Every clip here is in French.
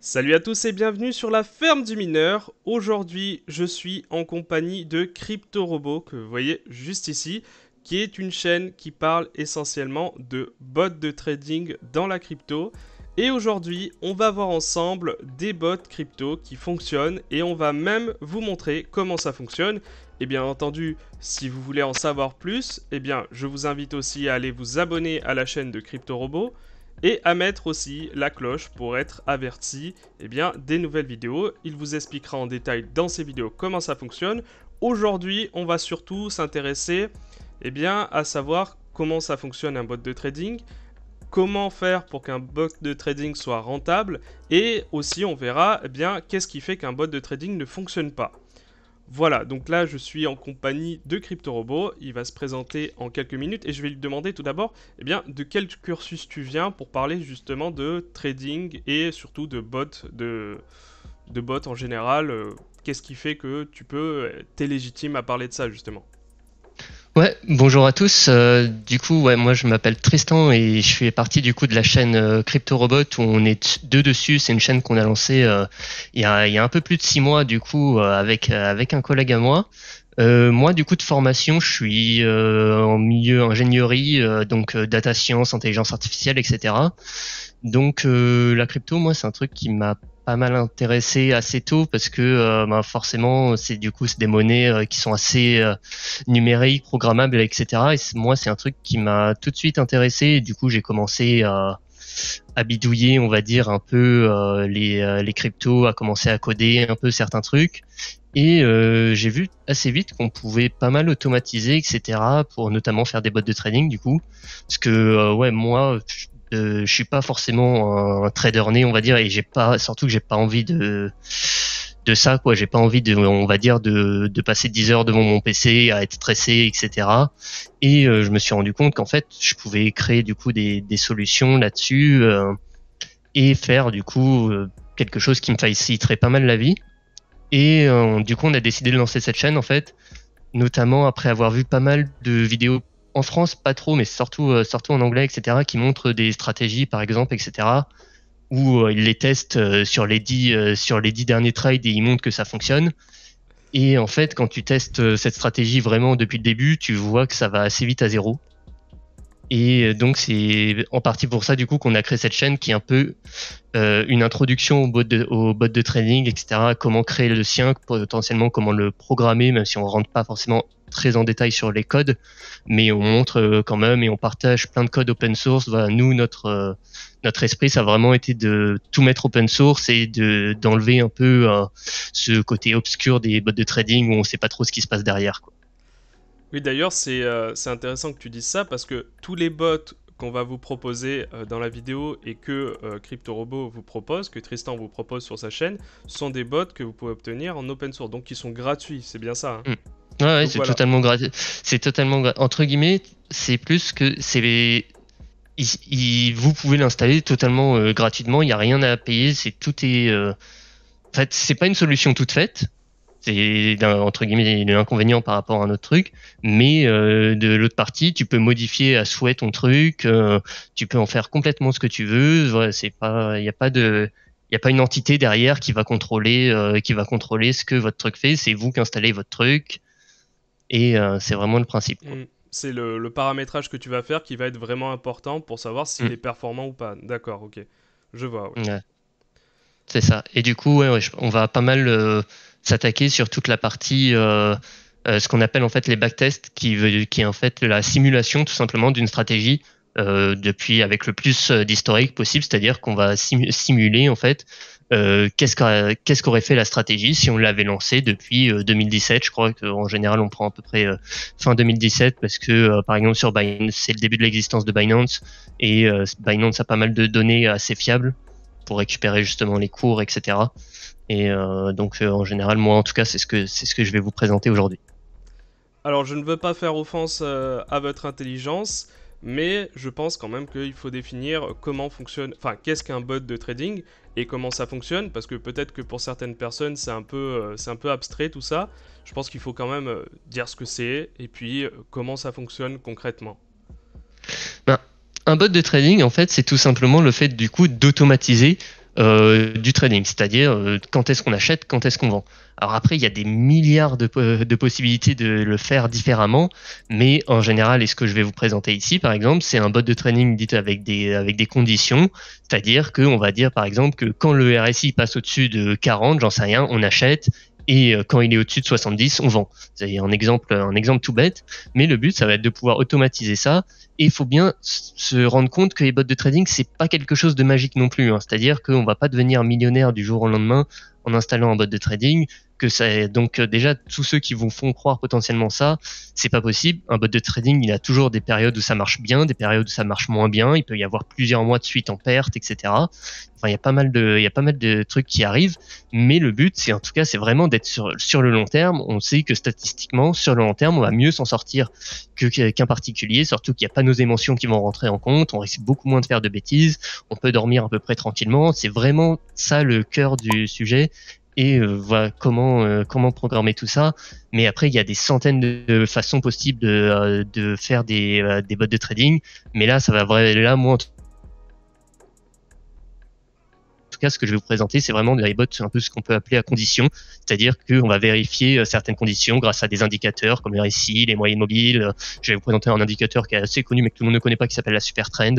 Salut à tous et bienvenue sur la ferme du mineur. Aujourd'hui, je suis en compagnie de CryptoRobot, que vous voyez juste ici, qui est une chaîne qui parle essentiellement de bots de trading dans la crypto. Et aujourd'hui, on va voir ensemble des bots crypto qui fonctionnent et on va même vous montrer comment ça fonctionne. Et bien entendu, si vous voulez en savoir plus, eh bien, je vous invite aussi à aller vous abonner à la chaîne de CryptoRobot et à mettre aussi la cloche pour être averti des nouvelles vidéos. Il vous expliquera en détail dans ces vidéos comment ça fonctionne. Aujourd'hui, on va surtout s'intéresser à savoir comment ça fonctionne un bot de trading, comment faire pour qu'un bot de trading soit rentable et aussi on verra qu'est-ce qui fait qu'un bot de trading ne fonctionne pas. Voilà, donc là je suis en compagnie de CryptoRobot, il va se présenter en quelques minutes et je vais lui demander tout d'abord de quel cursus tu viens pour parler justement de trading et surtout de bots en général. Qu'est-ce qui fait que t'es légitime à parler de ça justement? Ouais, bonjour à tous. Moi je m'appelle Tristan et je fais partie du coup de la chaîne CryptoRobot où on est deux dessus. C'est une chaîne qu'on a lancée il y a un peu plus de 6 mois du coup avec un collègue à moi. Moi du coup de formation, je suis en milieu ingénierie, data science, intelligence artificielle, etc. Donc la crypto, moi, c'est un truc qui m'a pas mal intéressé assez tôt parce que forcément, c'est des monnaies qui sont assez numériques, programmables, etc. Moi, c'est un truc qui m'a tout de suite intéressé. Et du coup, j'ai commencé à bidouiller, on va dire, un peu les cryptos, à commencer à coder un peu certains trucs. Et j'ai vu assez vite qu'on pouvait pas mal automatiser, etc. pour notamment faire des bots de trading du coup. Parce que moi, je suis pas forcément un trader né, on va dire, et surtout que j'ai pas envie de ça, quoi. J'ai pas envie on va dire, de passer 10 heures devant mon PC à être stressé, etc. Et je me suis rendu compte qu'en fait, je pouvais créer du coup des solutions là-dessus et faire du coup quelque chose qui me faciliterait pas mal la vie. Et du coup, on a décidé de lancer cette chaîne en fait, notamment après avoir vu pas mal de vidéos en France, pas trop, mais surtout en anglais, etc., qui montrent des stratégies, par exemple, etc., où ils les testent sur les 10 derniers trades et ils montrent que ça fonctionne. Et en fait, quand tu testes cette stratégie vraiment depuis le début, tu vois que ça va assez vite à zéro. Et donc, c'est en partie pour ça, du coup, qu'on a créé cette chaîne qui est un peu une introduction au bot de trading, etc. Comment créer le sien, potentiellement comment le programmer, même si on rentre pas forcément très en détail sur les codes, mais on montre quand même et on partage plein de codes open source. Voilà, nous, notre esprit, ça a vraiment été de tout mettre open source et d'enlever un peu ce côté obscur des bots de trading où on sait pas trop ce qui se passe derrière, quoi. Oui, d'ailleurs, c'est intéressant que tu dises ça parce que tous les bots qu'on va vous proposer dans la vidéo et que CryptoRobot vous propose, que Tristan vous propose sur sa chaîne, sont des bots que vous pouvez obtenir en open source, donc qui sont gratuits, c'est bien ça, hein. Mm. Ouais, Donc c'est voilà. totalement gratuit. Entre guillemets, c'est plus que vous pouvez l'installer totalement gratuitement. Il n'y a rien à payer. En fait, c'est pas une solution toute faite. C'est entre guillemets l'inconvénient par rapport à un autre truc. Mais de l'autre partie, tu peux modifier à souhait ton truc. Tu peux en faire complètement ce que tu veux. Voilà, c'est pas, il y a pas une entité derrière qui va contrôler ce que votre truc fait. C'est vous qui installez votre truc. Et c'est vraiment le principe, quoi. C'est le paramétrage que tu vas faire qui va être vraiment important pour savoir s'il Mm. est performant ou pas. D'accord, ok. Je vois, ouais. Ouais, c'est ça. Et du coup, on va pas mal s'attaquer sur toute la partie, ce qu'on appelle en fait les backtests, qui est en fait la simulation tout simplement d'une stratégie depuis avec le plus d'historique possible, c'est-à-dire qu'on va simuler en fait qu'est-ce qu'aurait fait la stratégie si on l'avait lancée depuis 2017. Je crois qu'en général on prend à peu près fin 2017 parce que par exemple sur Binance, c'est le début de l'existence de Binance et Binance a pas mal de données assez fiables pour récupérer justement les cours, etc. Et en général, moi en tout cas, c'est ce que je vais vous présenter aujourd'hui. Alors, je ne veux pas faire offense à votre intelligence, mais je pense quand même qu'il faut définir comment fonctionne, enfin, qu'est-ce qu'un bot de trading et comment ça fonctionne, parce que peut-être que pour certaines personnes, c'est un peu abstrait tout ça. Je pense qu'il faut quand même dire ce que c'est et puis comment ça fonctionne concrètement. Ben, un bot de trading, en fait, c'est tout simplement le fait du coup d'automatiser. Du trading, c'est-à-dire quand est-ce qu'on achète, quand est-ce qu'on vend. Alors après, il y a des milliards de possibilités de le faire différemment, mais en général, et ce que je vais vous présenter ici, par exemple, c'est un bot de trading dit avec des conditions, c'est-à-dire qu'on va dire par exemple que quand le RSI passe au-dessus de 40, j'en sais rien, on achète, et quand il est au-dessus de 70, on vend. C'est un exemple tout bête, mais le but, ça va être de pouvoir automatiser ça. Et il faut bien se rendre compte que les bots de trading, c'est pas quelque chose de magique non plus. Hein. C'est-à-dire qu'on va pas devenir millionnaire du jour au lendemain en installant un bot de trading. Que ça, donc déjà, tous ceux qui vous font croire potentiellement ça, c'est pas possible. Un bot de trading, il a toujours des périodes où ça marche bien, des périodes où ça marche moins bien. Il peut y avoir plusieurs mois de suite en perte, etc. Enfin, il y a pas mal de trucs qui arrivent. Mais le but, c'est en tout cas, c'est vraiment d'être sur le long terme. On sait que statistiquement, sur le long terme, on va mieux s'en sortir qu'un particulier, surtout qu'il n'y a pas nos émotions qui vont rentrer en compte, on risque beaucoup moins de faire de bêtises, on peut dormir à peu près tranquillement, c'est vraiment ça le cœur du sujet, et voilà comment programmer tout ça. Mais après, il y a des centaines de façons possibles de faire des bots de trading, mais là, ça va vraiment, là, moi, en tout cas, ce que je vais vous présenter, c'est vraiment des bots, un peu ce qu'on peut appeler à condition, c'est-à-dire qu'on va vérifier certaines conditions grâce à des indicateurs comme le RSI, les moyennes mobiles. Je vais vous présenter un indicateur qui est assez connu mais que tout le monde ne connaît pas, qui s'appelle la super trend.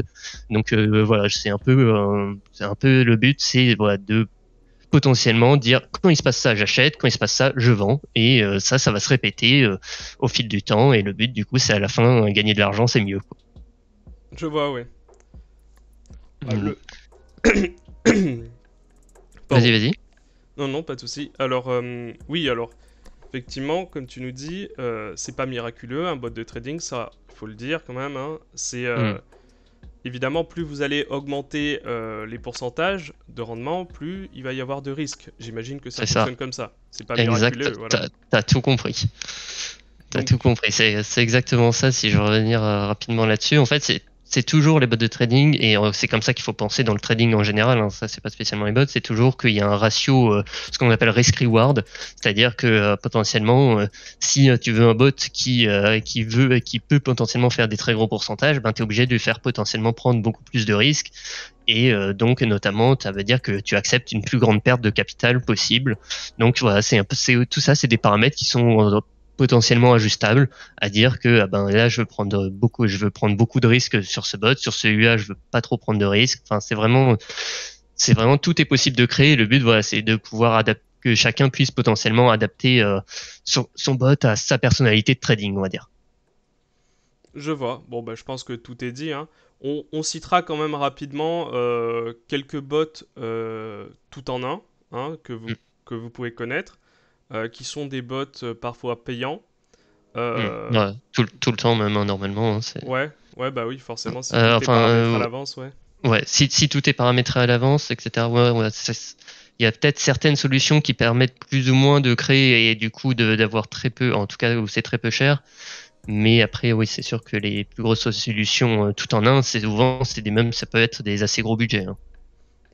Donc voilà, c'est un peu le but, c'est voilà, de potentiellement dire quand il se passe ça, j'achète, quand il se passe ça, je vends, et ça va se répéter au fil du temps. Et le but, du coup, c'est à la fin gagner de l'argent, c'est mieux, quoi. Je vois, ouais. Pardon. Vas-y. Non, non, pas de souci. Alors, oui, alors, effectivement, comme tu nous dis, c'est pas miraculeux, un bot de trading, ça, il faut le dire quand même, hein. C'est évidemment, plus vous allez augmenter les pourcentages de rendement, plus il va y avoir de risques. J'imagine que ça fonctionne comme ça. C'est pas miraculeux, voilà. T'as tout compris. T'as tout compris. C'est exactement ça. Si je veux revenir rapidement là-dessus, en fait, c'est toujours les bots de trading, et c'est comme ça qu'il faut penser dans le trading en général, hein, ça c'est pas spécialement les bots, c'est toujours qu'il y a un ratio, ce qu'on appelle risk-reward, c'est-à-dire que potentiellement, si tu veux un bot qui peut potentiellement faire des très gros pourcentages, ben tu es obligé de lui faire potentiellement prendre beaucoup plus de risques, et donc notamment ça veut dire que tu acceptes une plus grande perte de capital possible. Donc voilà, tout ça, c'est des paramètres qui sont potentiellement ajustable, à dire que là je veux prendre beaucoup de risques sur ce bot, sur celui-là je veux pas trop prendre de risques. Enfin, c'est vraiment tout est possible de créer. Le but, voilà, c'est de pouvoir adapter, que chacun puisse potentiellement adapter son bot à sa personnalité de trading, on va dire. Je vois. Bon, bah, je pense que tout est dit, hein. On citera quand même rapidement quelques bots tout en un, hein, que vous pouvez connaître, qui sont des bots parfois payants. Ouais, tout le temps même, hein, normalement. Hein, ouais, bah oui, forcément, si tout est paramétré à l'avance, ouais. Ouais, si tout est paramétré à l'avance, etc. Ouais, il y a peut-être certaines solutions qui permettent plus ou moins de créer, et du coup d'avoir très peu, en tout cas où c'est très peu cher. Mais après, oui, c'est sûr que les plus grosses solutions tout en un, souvent ça peut être des assez gros budgets. Hein.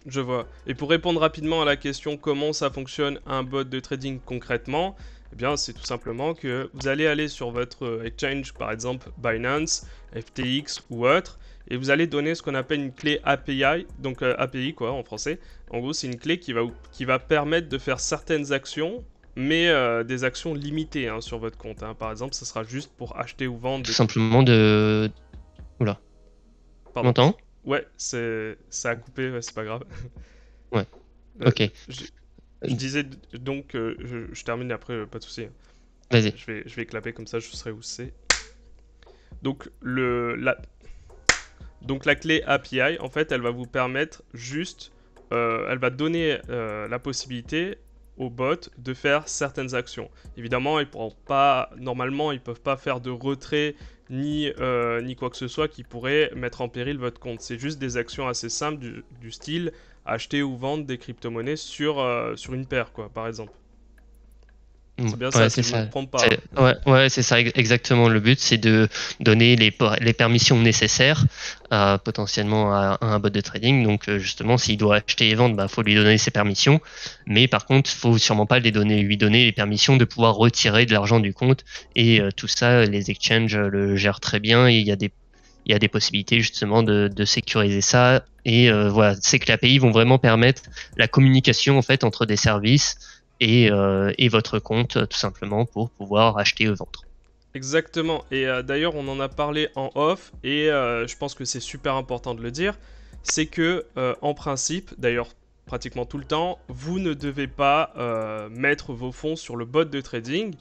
Je vois. Et pour répondre rapidement à la question comment ça fonctionne un bot de trading concrètement, eh bien c'est tout simplement que vous allez aller sur votre exchange, par exemple Binance, FTX ou autre, et vous allez donner ce qu'on appelle une clé API, donc API quoi en français. En gros, c'est une clé qui va permettre de faire certaines actions, mais des actions limitées hein, sur votre compte. Hein. Par exemple, ça sera juste pour acheter ou vendre. Tout simplement de... Oula. Pardon. M'entends ? Ouais, ça a coupé, ouais, c'est pas grave. Ouais, ok. Je disais donc, je termine après, pas de souci. Vas-y. Je vais clapper comme ça, je saurai où c'est. Donc, la clé API, en fait, elle va vous permettre juste, elle va donner la possibilité aux bots de faire certaines actions. Évidemment, normalement, ils peuvent pas faire de retrait ni quoi que ce soit qui pourrait mettre en péril votre compte. C'est juste des actions assez simples du style acheter ou vendre des crypto-monnaies sur une paire, quoi, par exemple. C'est bien ça, si je ne me trompe pas. Ouais, c'est ça exactement. Le but, c'est de donner les permissions nécessaires potentiellement à un bot de trading. Donc justement, s'il doit acheter et vendre, faut lui donner ses permissions. Mais par contre, il faut sûrement pas lui donner les permissions de pouvoir retirer de l'argent du compte. Et tout ça, les exchanges le gèrent très bien. Et il il y a des possibilités justement de sécuriser ça. Et voilà, c'est que les API vont vraiment permettre la communication en fait entre des services et votre compte tout simplement pour pouvoir acheter et vendre. Exactement. Et d'ailleurs, on en a parlé en off et je pense que c'est super important de le dire. C'est que en principe, d'ailleurs pratiquement tout le temps, vous ne devez pas mettre vos fonds sur le bot de trading.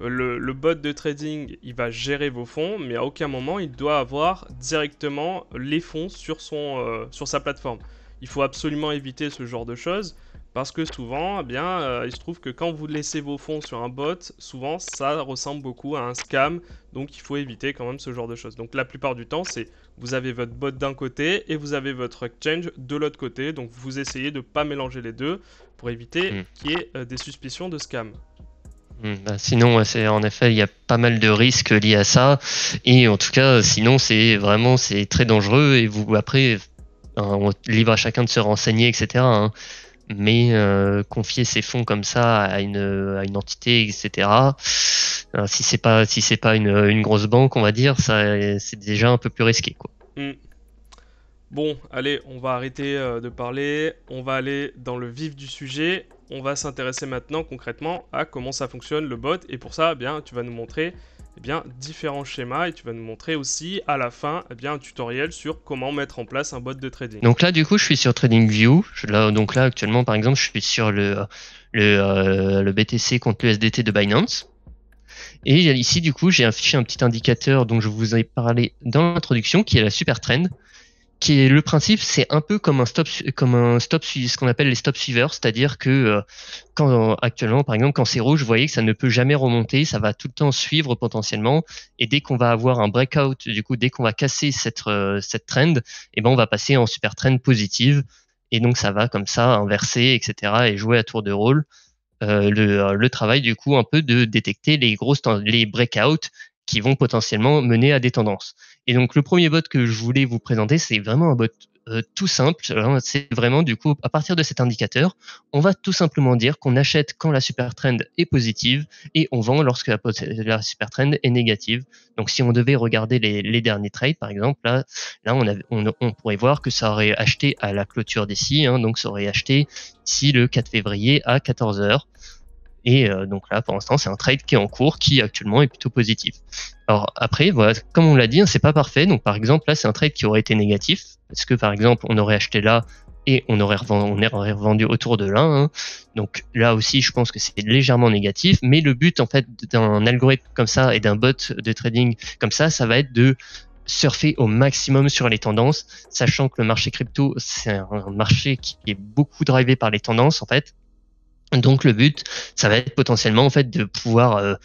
Le bot de trading, il va gérer vos fonds, mais à aucun moment il doit avoir directement les fonds sur sa plateforme. Il faut absolument éviter ce genre de choses parce que souvent, eh bien, il se trouve que quand vous laissez vos fonds sur un bot, souvent ça ressemble beaucoup à un scam, donc il faut éviter quand même ce genre de choses. Donc la plupart du temps, c'est vous avez votre bot d'un côté et vous avez votre exchange de l'autre côté, donc vous essayez de ne pas mélanger les deux pour éviter qu'il y ait des suspicions de scam. Bah, sinon, en effet, il y a pas mal de risques liés à ça, et en tout cas, sinon c'est très dangereux et vous après, on livre à chacun de se renseigner, etc. hein. Mais confier ses fonds comme ça à une entité, etc. Si c'est pas une grosse banque, on va dire, ça c'est déjà un peu plus risqué, quoi. Bon, allez, on va arrêter de parler, on va aller dans le vif du sujet. On va s'intéresser maintenant concrètement à comment ça fonctionne le bot. Et pour ça, eh bien, tu vas nous montrer différents schémas et tu vas nous montrer aussi à la fin un tutoriel sur comment mettre en place un bot de trading. Donc là, du coup, je suis sur TradingView. Donc là, actuellement, par exemple, je suis sur le BTC contre l'USDT de Binance. Et ici, du coup, j'ai affiché un petit indicateur dont je vous ai parlé dans l'introduction, qui est la super trend. Qui est le principe, c'est un peu comme ce qu'on appelle les stop suiveurs, c'est-à-dire que actuellement, par exemple, quand c'est rouge, vous voyez que ça ne peut jamais remonter, ça va tout le temps suivre potentiellement, et dès qu'on va avoir un breakout, du coup, dès qu'on va casser cette trend, eh ben on va passer en super trend positive, et donc ça va comme ça inverser, etc., et jouer à tour de rôle. Le travail du coup un peu de détecter les breakouts qui vont potentiellement mener à des tendances. Et donc le premier bot que je voulais vous présenter, c'est vraiment un bot tout simple. C'est vraiment du coup à partir de cet indicateur, on va tout simplement dire qu'on achète quand la super trend est positive et on vend lorsque la super trend est négative. Donc si on devait regarder les derniers trades par exemple, là on pourrait voir que ça aurait acheté à la clôture d'ici, donc ça aurait acheté ici le 4 février à 14h. Et donc là, pour l'instant, c'est un trade qui est en cours, qui actuellement est plutôt positif. Alors après, voilà, comme on l'a dit, c'est pas parfait. Donc par exemple, là, c'est un trade qui aurait été négatif, parce que par exemple, on aurait acheté là et on aurait revendu autour de là. Donc là aussi, je pense que c'est légèrement négatif. Mais le but, en fait, d'un algorithme comme ça et d'un bot de trading comme ça va être de surfer au maximum sur les tendances, sachant que le marché crypto, c'est un marché qui est beaucoup drivé par les tendances, en fait. Donc le but, ça va être potentiellement en fait de pouvoir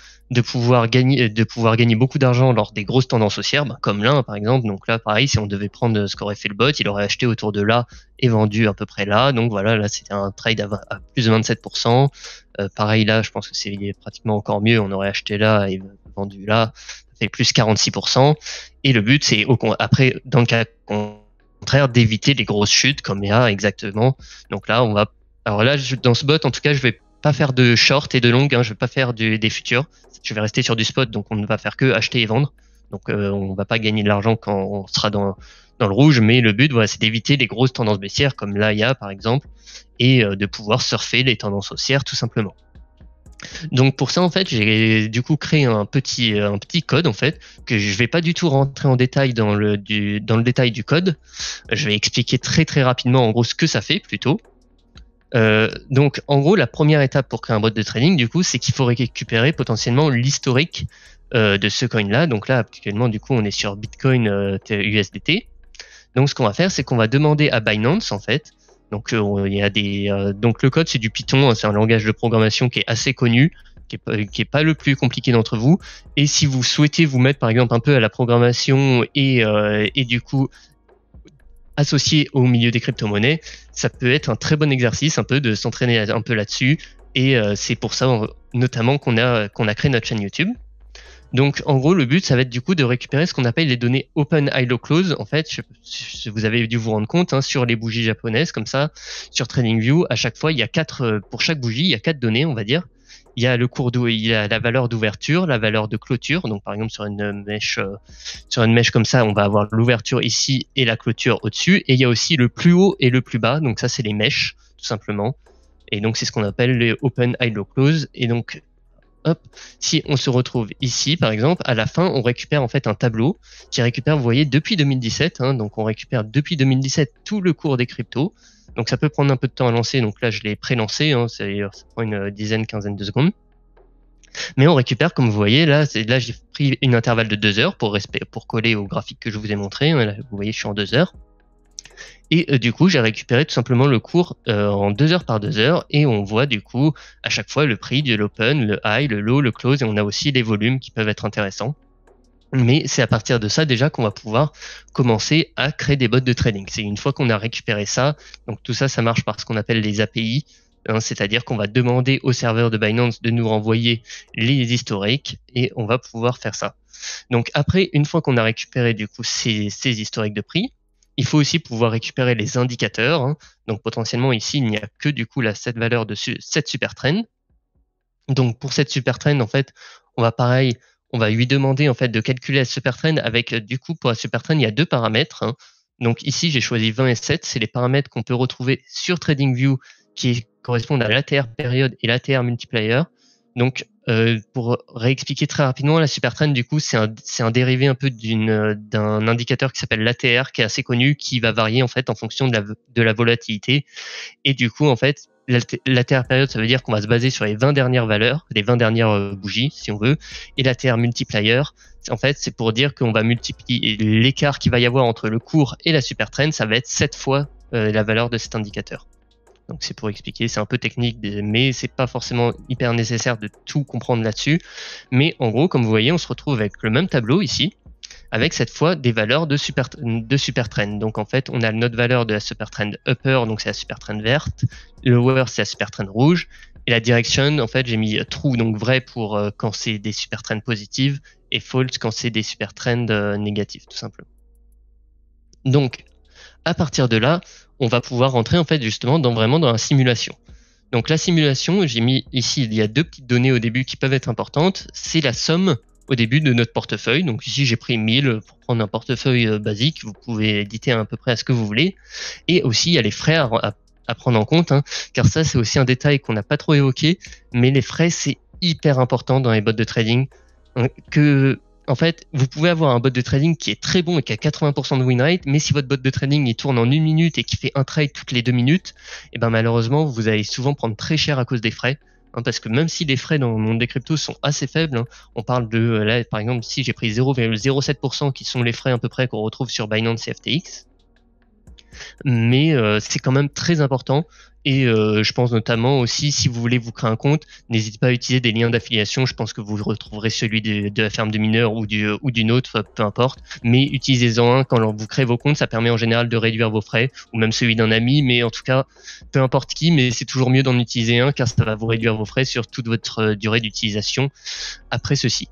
gagner beaucoup d'argent lors des grosses tendances haussières, comme là par exemple. Donc là pareil, si on devait prendre ce qu'aurait fait le bot, il aurait acheté autour de là et vendu à peu près là. Donc voilà, là c'était un trade à plus de 27%. Pareil là, je pense que c'est pratiquement encore mieux. On aurait acheté là et vendu là, ça fait plus 46%. Et le but c'est après dans le cas contraire d'éviter les grosses chutes comme il y a exactement. Donc là on va Alors là, dans ce bot, en tout cas, je vais pas faire de short et de long, je vais pas faire des futurs. Je vais rester sur du spot, donc on ne va faire que acheter et vendre. Donc on va pas gagner de l'argent quand on sera dans le rouge, mais le but, voilà, c'est d'éviter les grosses tendances baissières comme l'AIA par exemple, et de pouvoir surfer les tendances haussières tout simplement. Donc pour ça, en fait, j'ai du coup créé un petit code en fait que je vais pas du tout rentrer en détail dans le détail du code. Je vais expliquer très très rapidement en gros ce que ça fait plutôt. Donc, en gros, la première étape pour créer un bot de trading, du coup, c'est qu'il faut récupérer potentiellement l'historique de ce coin-là. Donc là, actuellement, du coup, on est sur Bitcoin USDT. Donc, ce qu'on va faire, c'est qu'on va demander à Binance, en fait. Donc, il y a donc le code, c'est du Python, c'est un langage de programmation qui est assez connu, qui est pas le plus compliqué d'entre vous. Et si vous souhaitez vous mettre, par exemple, un peu à la programmation et du coup associé au milieu des crypto-monnaies, ça peut être un très bon exercice un peu de s'entraîner un peu là-dessus, et c'est pour ça notamment qu'on a créé notre chaîne YouTube. Donc en gros le but ça va être du coup de récupérer ce qu'on appelle les données open, high, low, close. En fait, vous avez dû vous rendre compte sur les bougies japonaises comme ça sur TradingView, à chaque fois il y a pour chaque bougie il y a 4 données on va dire, il y a le cours d'eau, il y a la valeur d'ouverture, la valeur de clôture. Donc par exemple sur une mèche comme ça, on va avoir l'ouverture ici et la clôture au-dessus. Et il y a aussi le plus haut et le plus bas. Donc ça c'est les mèches tout simplement. Et donc c'est ce qu'on appelle les open, high, low, close. Et donc hop, si on se retrouve ici, par exemple, à la fin, on récupère en fait un tableau qui récupère, vous voyez, depuis 2017. Donc, on récupère depuis 2017 tout le cours des cryptos. Donc, ça peut prendre un peu de temps à lancer. Donc là, je l'ai pré-lancé. Ça prend une dizaine, quinzaine de secondes. Mais on récupère, comme vous voyez, là j'ai pris une intervalle de 2 heures pour coller au graphique que je vous ai montré. Là, vous voyez, je suis en 2 heures. Et du coup, j'ai récupéré tout simplement le cours en 2 heures par 2 heures et on voit du coup à chaque fois le prix de l'open, le high, le low, le close et on a aussi les volumes qui peuvent être intéressants. Mais c'est à partir de ça déjà qu'on va pouvoir commencer à créer des bots de trading. C'est une fois qu'on a récupéré ça, donc tout ça, ça marche par ce qu'on appelle les API, c'est-à-dire qu'on va demander au serveur de Binance de nous renvoyer les historiques et on va pouvoir faire ça. Donc après, une fois qu'on a récupéré du coup ces historiques de prix, il faut aussi pouvoir récupérer les indicateurs. Donc potentiellement ici, il n'y a que du coup cette valeur de cette super trend. Donc pour cette super trend, en fait, on va lui demander en fait de calculer la super trend avec du coup pour la super trend, il y a 2 paramètres. Donc ici, j'ai choisi 20 et 7, c'est les paramètres qu'on peut retrouver sur TradingView qui correspondent à l'ATR période et l'ATR multiplier. Donc pour réexpliquer très rapidement, la super trend du coup c'est un dérivé un peu d'un indicateur qui s'appelle l'ATR qui est assez connu, qui va varier en fait en fonction de la volatilité. Et du coup en fait l'ATR période, ça veut dire qu'on va se baser sur les 20 dernières valeurs, les 20 dernières bougies si on veut, et l'ATR multiplier, en fait c'est pour dire qu'on va multiplier l'écart qu'il va y avoir entre le cours et la super trend, ça va être 7 fois la valeur de cet indicateur. Donc c'est pour expliquer, c'est un peu technique, mais c'est pas forcément hyper nécessaire de tout comprendre là-dessus. Mais en gros, comme vous voyez, on se retrouve avec le même tableau ici, avec cette fois des valeurs de super trend. Donc en fait, on a notre valeur de la super trend upper, donc c'est la super trend verte, lower c'est la super trend rouge, et la direction, en fait, j'ai mis true, donc vrai pour quand c'est des super trends positives, et false quand c'est des super trends négatives, tout simplement. Donc à partir de là, on va pouvoir rentrer en fait justement vraiment dans la simulation. Donc la simulation, j'ai mis ici, il y a 2 petites données au début qui peuvent être importantes. C'est la somme au début de notre portefeuille. Donc ici, j'ai pris 1000 pour prendre un portefeuille basique. Vous pouvez éditer à peu près à ce que vous voulez. Et aussi, il y a les frais à prendre en compte, car ça, c'est aussi un détail qu'on n'a pas trop évoqué. Mais les frais, c'est hyper important dans les bots de trading. En fait, vous pouvez avoir un bot de trading qui est très bon et qui a 80% de win rate, mais si votre bot de trading il tourne en 1 minute et qui fait un trade toutes les 2 minutes, et ben malheureusement, vous allez souvent prendre très cher à cause des frais. Parce que même si les frais dans le monde des cryptos sont assez faibles, on parle de, là par exemple, si j'ai pris 0,07% qui sont les frais à peu près qu'on retrouve sur Binance et FTX, mais c'est quand même très important. Et je pense notamment aussi, si vous voulez vous créer un compte, n'hésitez pas à utiliser des liens d'affiliation. Je pense que vous retrouverez celui de la ferme de mineurs ou d'une autre, peu importe. Mais utilisez-en un quand vous créez vos comptes. Ça permet en général de réduire vos frais, ou même celui d'un ami. Mais en tout cas, peu importe qui, mais c'est toujours mieux d'en utiliser un car ça va vous réduire vos frais sur toute votre durée d'utilisation après ceci.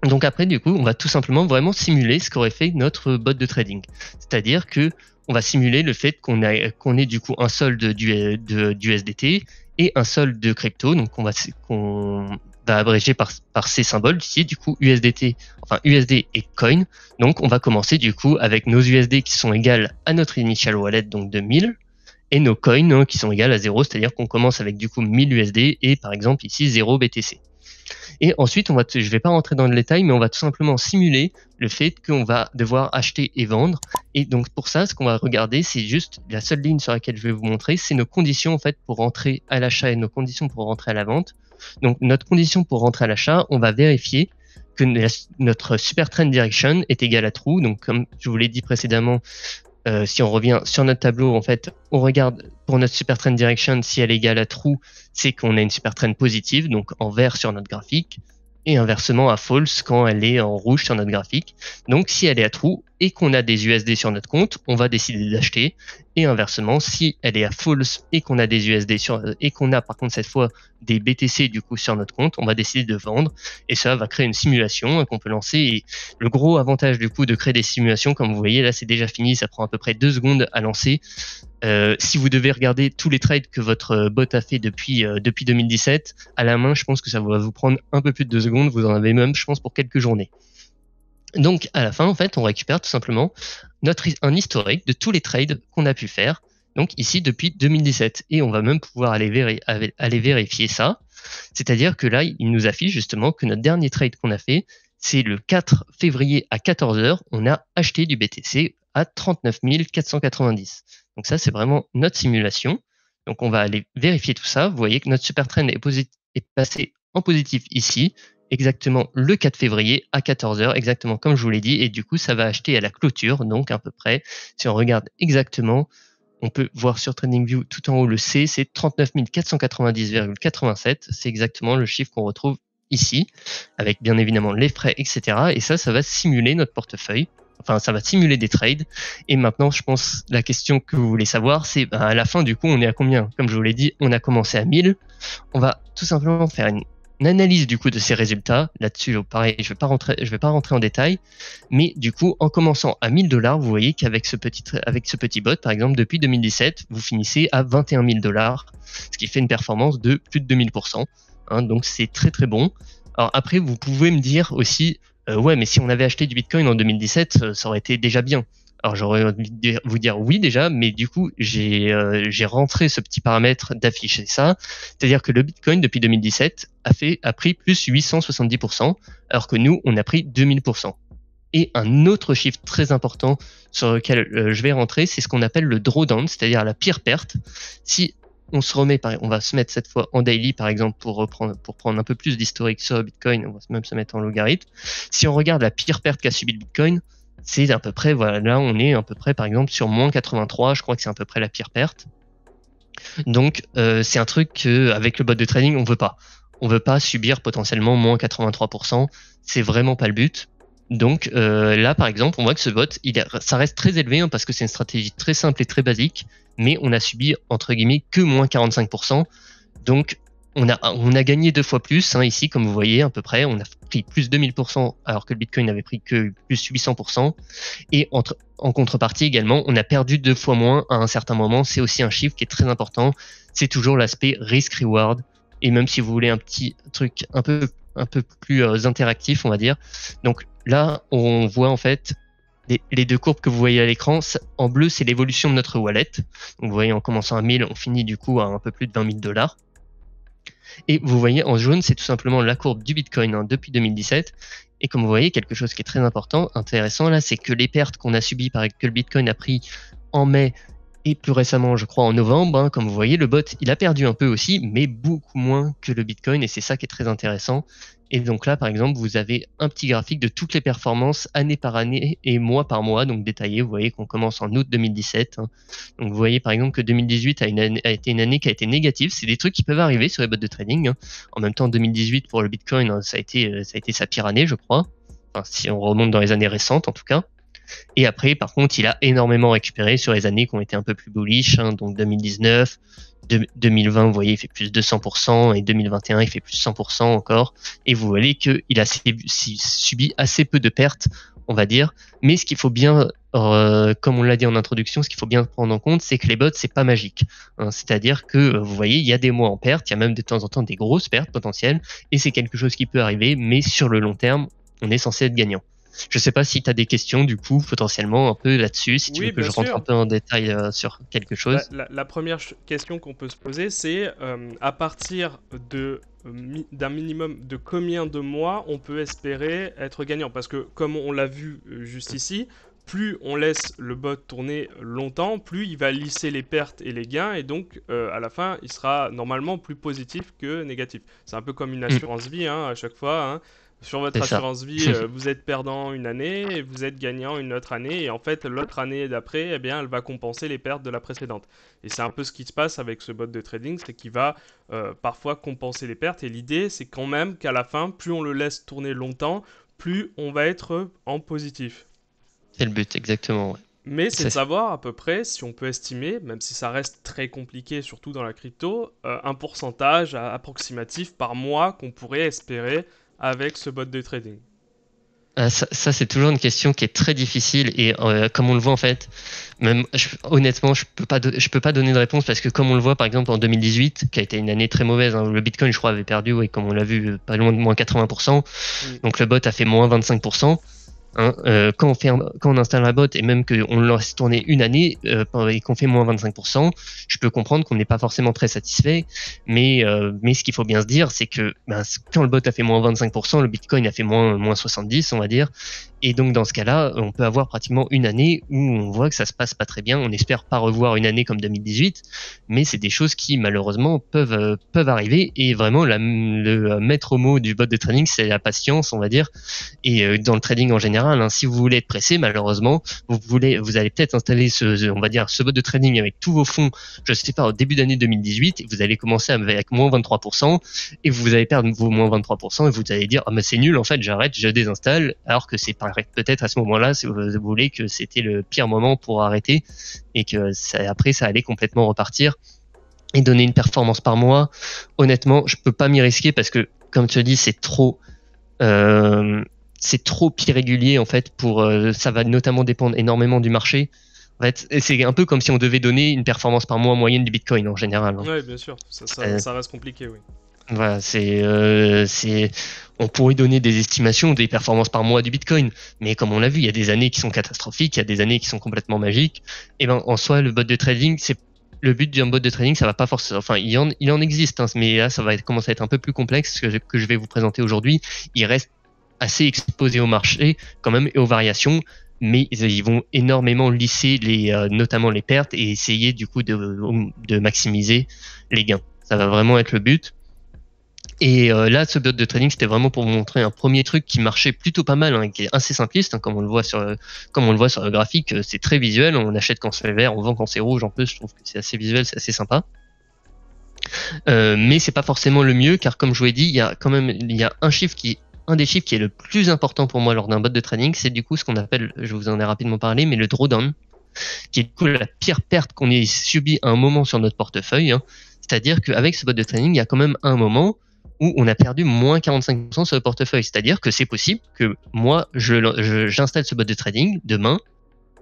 Donc après, du coup, on va tout simplement vraiment simuler ce qu'aurait fait notre bot de trading. C'est-à-dire que on va simuler le fait qu'on ait du coup un solde d'USDT et un solde de crypto. Donc on va abréger par ces symboles ici, du coup USDT, enfin USD et coin. Donc on va commencer du coup avec nos USD qui sont égales à notre initial wallet, donc de 1000, et nos coins qui sont égales à 0, c'est-à-dire qu'on commence avec du coup 1000 USD et par exemple ici 0 BTC. Et ensuite, je ne vais pas rentrer dans le détail, mais on va tout simplement simuler le fait qu'on va devoir acheter et vendre. Et donc pour ça, ce qu'on va regarder, c'est juste la seule ligne sur laquelle je vais vous montrer, c'est nos conditions en fait pour rentrer à l'achat et nos conditions pour rentrer à la vente. Donc notre condition pour rentrer à l'achat, on va vérifier que notre super trend direction est égale à true. Donc comme je vous l'ai dit précédemment, si on revient sur notre tableau, en fait, on regarde pour notre super trend direction, si elle est égale à true, c'est qu'on a une super trend positive, donc en vert sur notre graphique, et inversement à false quand elle est en rouge sur notre graphique. Donc si elle est à true et qu'on a des USD sur notre compte, on va décider d'acheter. Et inversement, si elle est à false et qu'on a des USD et qu'on a par contre cette fois des BTC du coup sur notre compte, on va décider de vendre. Et ça va créer une simulation qu'on peut lancer. Et le gros avantage du coup de créer des simulations, comme vous voyez là, c'est déjà fini, ça prend à peu près 2 secondes à lancer. Si vous devez regarder tous les trades que votre bot a fait depuis 2017, à la main, je pense que ça va vous prendre un peu plus de 2 secondes. Vous en avez même, je pense, pour quelques journées. Donc, à la fin, en fait, on récupère tout simplement un historique de tous les trades qu'on a pu faire. Donc, ici, depuis 2017. Et on va même pouvoir aller vérifier ça. C'est-à-dire que là, il nous affiche justement que notre dernier trade qu'on a fait, c'est le 4 février à 14h. On a acheté du BTC à 39 490. Donc ça, c'est vraiment notre simulation. Donc on va aller vérifier tout ça. Vous voyez que notre super trend est passé en positif ici, exactement le 4 février à 14h, exactement comme je vous l'ai dit. Et du coup, ça va acheter à la clôture. Donc à peu près, si on regarde exactement, on peut voir sur TradingView tout en haut le C, c'est 39 490,87. C'est exactement le chiffre qu'on retrouve ici, avec bien évidemment les frais, etc. Et ça va simuler notre portefeuille. Enfin, ça va simuler des trades. Et maintenant, je pense, la question que vous voulez savoir, c'est à la fin, du coup, on est à combien? Comme je vous l'ai dit, on a commencé à 1000. On va tout simplement faire une analyse du coup de ces résultats. Là-dessus, pareil, je vais pas rentrer en détail. Mais du coup, en commençant à 1000 $, vous voyez qu'avec ce petit bot, par exemple, depuis 2017, vous finissez à 21 000 $, ce qui fait une performance de plus de 2000%. Hein, donc c'est très très bon. Alors après, vous pouvez me dire aussi, ouais, mais si on avait acheté du Bitcoin en 2017, ça aurait été déjà bien. Alors j'aurais envie de vous dire oui déjà, mais du coup j'ai rentré ce petit paramètre d'afficher ça, c'est-à-dire que le Bitcoin depuis 2017 a pris plus 870%, alors que nous on a pris 2000%. Et un autre chiffre très important sur lequel je vais rentrer, c'est ce qu'on appelle le drawdown, c'est-à-dire la pire perte. Si on se remet, on va se mettre cette fois en daily par exemple pour prendre un peu plus d'historique sur le Bitcoin, on va même se mettre en logarithme. Si on regarde la pire perte qu'a subi le Bitcoin, c'est à peu près, voilà, là on est à peu près par exemple sur moins 83, je crois que c'est à peu près la pire perte. Donc c'est un truc qu'avec le bot de trading on veut pas. On veut pas subir potentiellement moins 83%, c'est vraiment pas le but. Donc là par exemple on voit que ce bot, ça reste très élevé hein, parce que c'est une stratégie très simple et très basique, mais on a subi entre guillemets que moins 45%. Donc on a gagné 2 fois plus hein, ici comme vous voyez à peu près, on a pris plus 2000% alors que le Bitcoin n'avait pris que plus 800%. Et en contrepartie également, on a perdu 2 fois moins à un certain moment. C'est aussi un chiffre qui est très important. C'est toujours l'aspect risk-reward. Et même si vous voulez un petit truc un peu plus interactif, on va dire. Donc là, on voit en fait les deux courbes que vous voyez à l'écran. En bleu, c'est l'évolution de notre wallet. Donc vous voyez, en commençant à 1000, on finit du coup à un peu plus de 20 000 $. Et vous voyez en jaune, c'est tout simplement la courbe du Bitcoin hein, depuis 2017. Et comme vous voyez, quelque chose qui est très important, intéressant là, c'est que les pertes qu'on a subies, que le Bitcoin a pris en mai et plus récemment, je crois, en novembre, hein, comme vous voyez, le bot, il a perdu un peu aussi, mais beaucoup moins que le Bitcoin, et c'est ça qui est très intéressant. Et donc là, par exemple, vous avez un petit graphique de toutes les performances année par année et mois par mois, donc détaillé. Vous voyez qu'on commence en août 2017. Hein. Donc vous voyez par exemple que 2018 a été une année qui a été négative. C'est des trucs qui peuvent arriver sur les bots de trading. Hein. En même temps, 2018 pour le Bitcoin, hein, ça a été sa pire année, je crois. Enfin, si on remonte dans les années récentes, en tout cas. Et après, par contre, il a énormément récupéré sur les années qui ont été un peu plus bullish, hein, donc 2019, 2020, vous voyez, il fait plus de 200%, et 2021, il fait plus de 100% encore. Et vous voyez qu'il a subi assez peu de pertes, on va dire. Mais ce qu'il faut bien, comme on l'a dit en introduction, ce qu'il faut bien prendre en compte, c'est que les bots, c'est pas magique. Hein. C'est-à-dire que, vous voyez, il y a des mois en perte, il y a même de temps en temps des grosses pertes potentielles, et c'est quelque chose qui peut arriver, mais sur le long terme, on est censé être gagnant. Je sais pas si tu as des questions, du coup, potentiellement un peu là-dessus, si tu veux que je rentre un peu en détail sur quelque chose. La première question qu'on peut se poser, c'est à partir d'un minimum de combien de mois on peut espérer être gagnant? Parce que, comme on l'a vu juste ici, plus on laisse le bot tourner longtemps, plus il va lisser les pertes et les gains, et donc à la fin, il sera normalement plus positif que négatif. C'est un peu comme une assurance vie, hein, à chaque fois. Hein. Sur votre assurance vie, vous êtes perdant une année et vous êtes gagnant une autre année. Et en fait, l'autre année d'après, eh bien, elle va compenser les pertes de la précédente. Et c'est un peu ce qui se passe avec ce bot de trading, c'est qu'il va parfois compenser les pertes. Et l'idée, c'est quand même qu'à la fin, plus on le laisse tourner longtemps, plus on va être en positif. C'est le but, exactement. Ouais. Mais c'est de savoir à peu près si on peut estimer, même si ça reste très compliqué, surtout dans la crypto, un pourcentage approximatif par mois qu'on pourrait espérer avec ce bot de trading. Ça, c'est toujours une question qui est très difficile et comme on le voit en fait, même honnêtement, je peux pas donner de réponse parce que comme on le voit par exemple en 2018, qui a été une année très mauvaise, hein, le Bitcoin je crois avait perdu, oui, comme on l'a vu, pas loin de moins 80%, donc le bot a fait moins 25%. Hein, quand on installe un bot et même qu'on le laisse tourner une année et qu'on fait moins 25%, je peux comprendre qu'on n'est pas forcément très satisfait, mais ce qu'il faut bien se dire, c'est que quand le bot a fait moins 25%, le Bitcoin a fait moins 70, on va dire, et donc dans ce cas-là, on peut avoir pratiquement une année où on voit que ça se passe pas très bien. On espère pas revoir une année comme 2018, mais c'est des choses qui malheureusement peuvent arriver. Et vraiment, le maître mot du bot de trading, c'est la patience, on va dire. Et dans le trading en général, hein, si vous voulez être pressé, malheureusement, vous allez peut-être installer ce bot de trading avec tous vos fonds, je sais pas, au début d'année 2018, et vous allez commencer avec moins 23%, et vous allez perdre vos moins 23%, et vous allez dire, ah mais c'est nul, en fait, j'arrête, je désinstalle, alors que c'est peut-être à ce moment-là, si vous voulez, que c'était le pire moment pour arrêter, et que après, ça allait complètement repartir, et donner une performance par mois. Honnêtement, je peux pas m'y risquer, parce que, comme tu as dit, c'est trop irrégulier en fait ça va notamment dépendre énormément du marché. En fait, c'est un peu comme si on devait donner une performance par mois moyenne du Bitcoin en général. Hein. Oui, bien sûr, ça reste compliqué, oui. Voilà, on pourrait donner des estimations des performances par mois du Bitcoin, mais comme on l'a vu, il y a des années qui sont catastrophiques, il y a des années qui sont complètement magiques. Et ben en soi, le but d'un bot de trading, ça va pas forcément. Enfin, il en existe, hein, mais là, ça va commencer à être un peu plus complexe que je vais vous présenter aujourd'hui. Il reste assez exposés au marché quand même et aux variations, mais ils vont énormément lisser notamment les pertes et essayer du coup de maximiser les gains. Ça va vraiment être le but. Et là, ce bot de trading, c'était vraiment pour vous montrer un premier truc qui marchait plutôt pas mal, hein, qui est assez simpliste, hein, comme on le voit sur le graphique, c'est très visuel. On achète quand c'est vert, on vend quand c'est rouge. En plus, je trouve que c'est assez visuel, c'est assez sympa. Mais c'est pas forcément le mieux, car comme je vous l'ai dit, il y a un des chiffres qui est le plus important pour moi lors d'un bot de trading, c'est du coup ce qu'on appelle, je vous en ai rapidement parlé, mais le drawdown, qui est du coup la pire perte qu'on ait subi à un moment sur notre portefeuille. Hein. C'est-à-dire qu'avec ce bot de trading, il y a quand même un moment où on a perdu moins 45% sur le portefeuille. C'est-à-dire que c'est possible que moi, j'installe ce bot de trading demain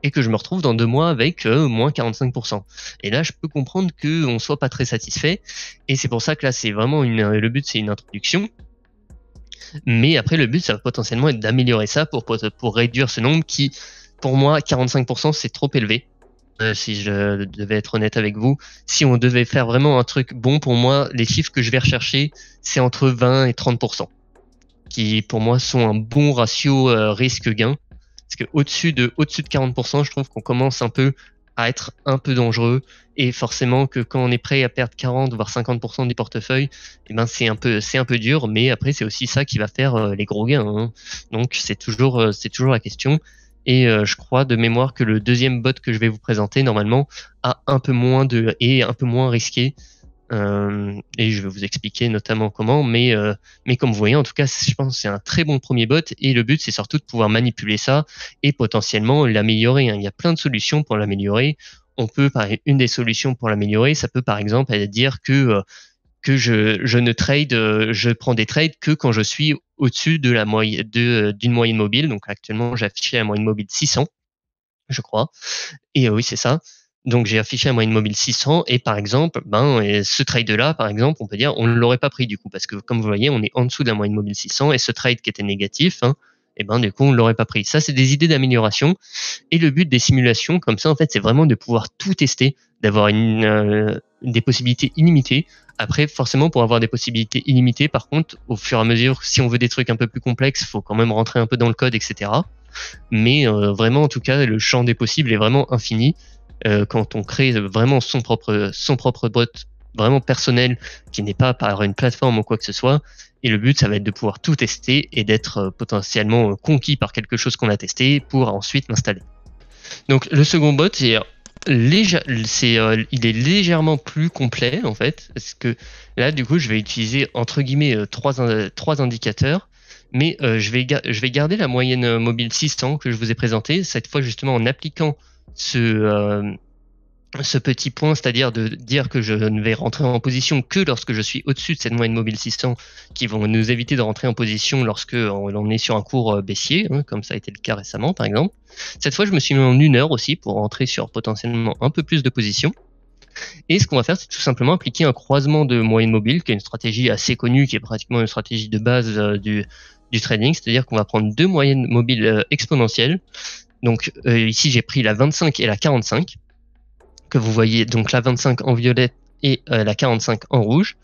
et que je me retrouve dans 2 mois avec moins 45%. Et là, je peux comprendre qu'on ne soit pas très satisfait. Et c'est pour ça que là, c'est vraiment le but, c'est une introduction. Mais après, le but, ça va potentiellement être d'améliorer ça pour réduire ce nombre qui, pour moi, 45%, c'est trop élevé. Si je devais être honnête avec vous, si on devait faire vraiment un truc bon, pour moi, les chiffres que je vais rechercher, c'est entre 20 et 30%, qui pour moi sont un bon ratio risque-gain. Parce que au-dessus de 40%, je trouve qu'on commence un peu à être un peu dangereux, et forcément que quand on est prêt à perdre 40 voire 50% du portefeuille, eh ben c'est un peu dur, mais après c'est aussi ça qui va faire les gros gains. Hein. Donc c'est toujours la question. Et je crois de mémoire que le deuxième bot que je vais vous présenter normalement est un peu moins risqué. Et je vais vous expliquer notamment comment, mais comme vous voyez, en tout cas, je pense que c'est un très bon premier bot, et le but c'est surtout de pouvoir manipuler ça et potentiellement l'améliorer. Hein. Il y a plein de solutions pour l'améliorer. Une des solutions pour l'améliorer, ça peut par exemple être dire que je ne trade, je prends des trades que quand je suis au-dessus de d'une moyenne mobile. Donc actuellement, j'ai affiché la moyenne mobile 600, je crois. Et oui, c'est ça. Donc j'ai affiché la moyenne mobile 600, et par exemple, ce trade-là, par exemple, on peut dire on ne l'aurait pas pris du coup, parce que comme vous voyez, on est en dessous de la moyenne mobile 600, et ce trade qui était négatif, hein, et du coup on ne l'aurait pas pris. Ça, c'est des idées d'amélioration, et le but des simulations comme ça, en fait, c'est vraiment de pouvoir tout tester, d'avoir des possibilités illimitées. Après, forcément, pour avoir des possibilités illimitées, par contre, au fur et à mesure, si on veut des trucs un peu plus complexes, il faut quand même rentrer un peu dans le code, etc. Mais vraiment, en tout cas, le champ des possibles est vraiment infini. Quand on crée vraiment son propre bot vraiment personnel, qui n'est pas par une plateforme ou quoi que ce soit, et le but ça va être de pouvoir tout tester et d'être potentiellement conquis par quelque chose qu'on a testé pour ensuite l'installer. Donc le second bot, il est légèrement plus complet en fait, parce que là du coup je vais utiliser entre guillemets trois indicateurs, mais je vais garder la moyenne mobile 600 que je vous ai présentée, cette fois justement en appliquant ce ce petit point, c'est-à-dire de dire que je ne vais rentrer en position que lorsque je suis au-dessus de cette moyenne mobile 600, qui vont nous éviter de rentrer en position lorsque on est sur un cours baissier, hein, comme ça a été le cas récemment par exemple. Cette fois, je me suis mis en 1 heure aussi pour rentrer sur potentiellement un peu plus de positions. Et ce qu'on va faire, c'est tout simplement appliquer un croisement de moyenne mobile, qui est une stratégie assez connue, qui est pratiquement une stratégie de base du trading, c'est-à-dire qu'on va prendre deux moyennes mobiles exponentielles. Donc ici, j'ai pris la 25 et la 45, que vous voyez, donc la 25 en violet et la 45 en rouge.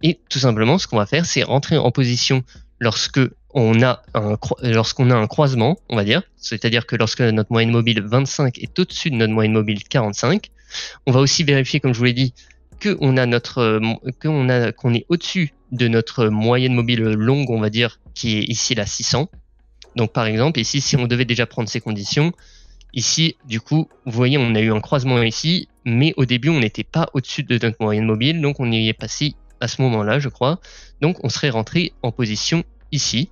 Et tout simplement, ce qu'on va faire, c'est rentrer en position lorsqu'on a un croisement, on va dire, c'est-à-dire que lorsque notre moyenne mobile 25 est au-dessus de notre moyenne mobile 45. On va aussi vérifier, comme je vous l'ai dit, qu'on est au-dessus de notre moyenne mobile longue, on va dire, qui est ici la 600. Donc par exemple, ici, si on devait déjà prendre ces conditions, ici, du coup, vous voyez, on a eu un croisement ici, mais au début, on n'était pas au-dessus de notre moyenne mobile, donc on y est passé à ce moment-là, je crois. Donc on serait rentré en position ici.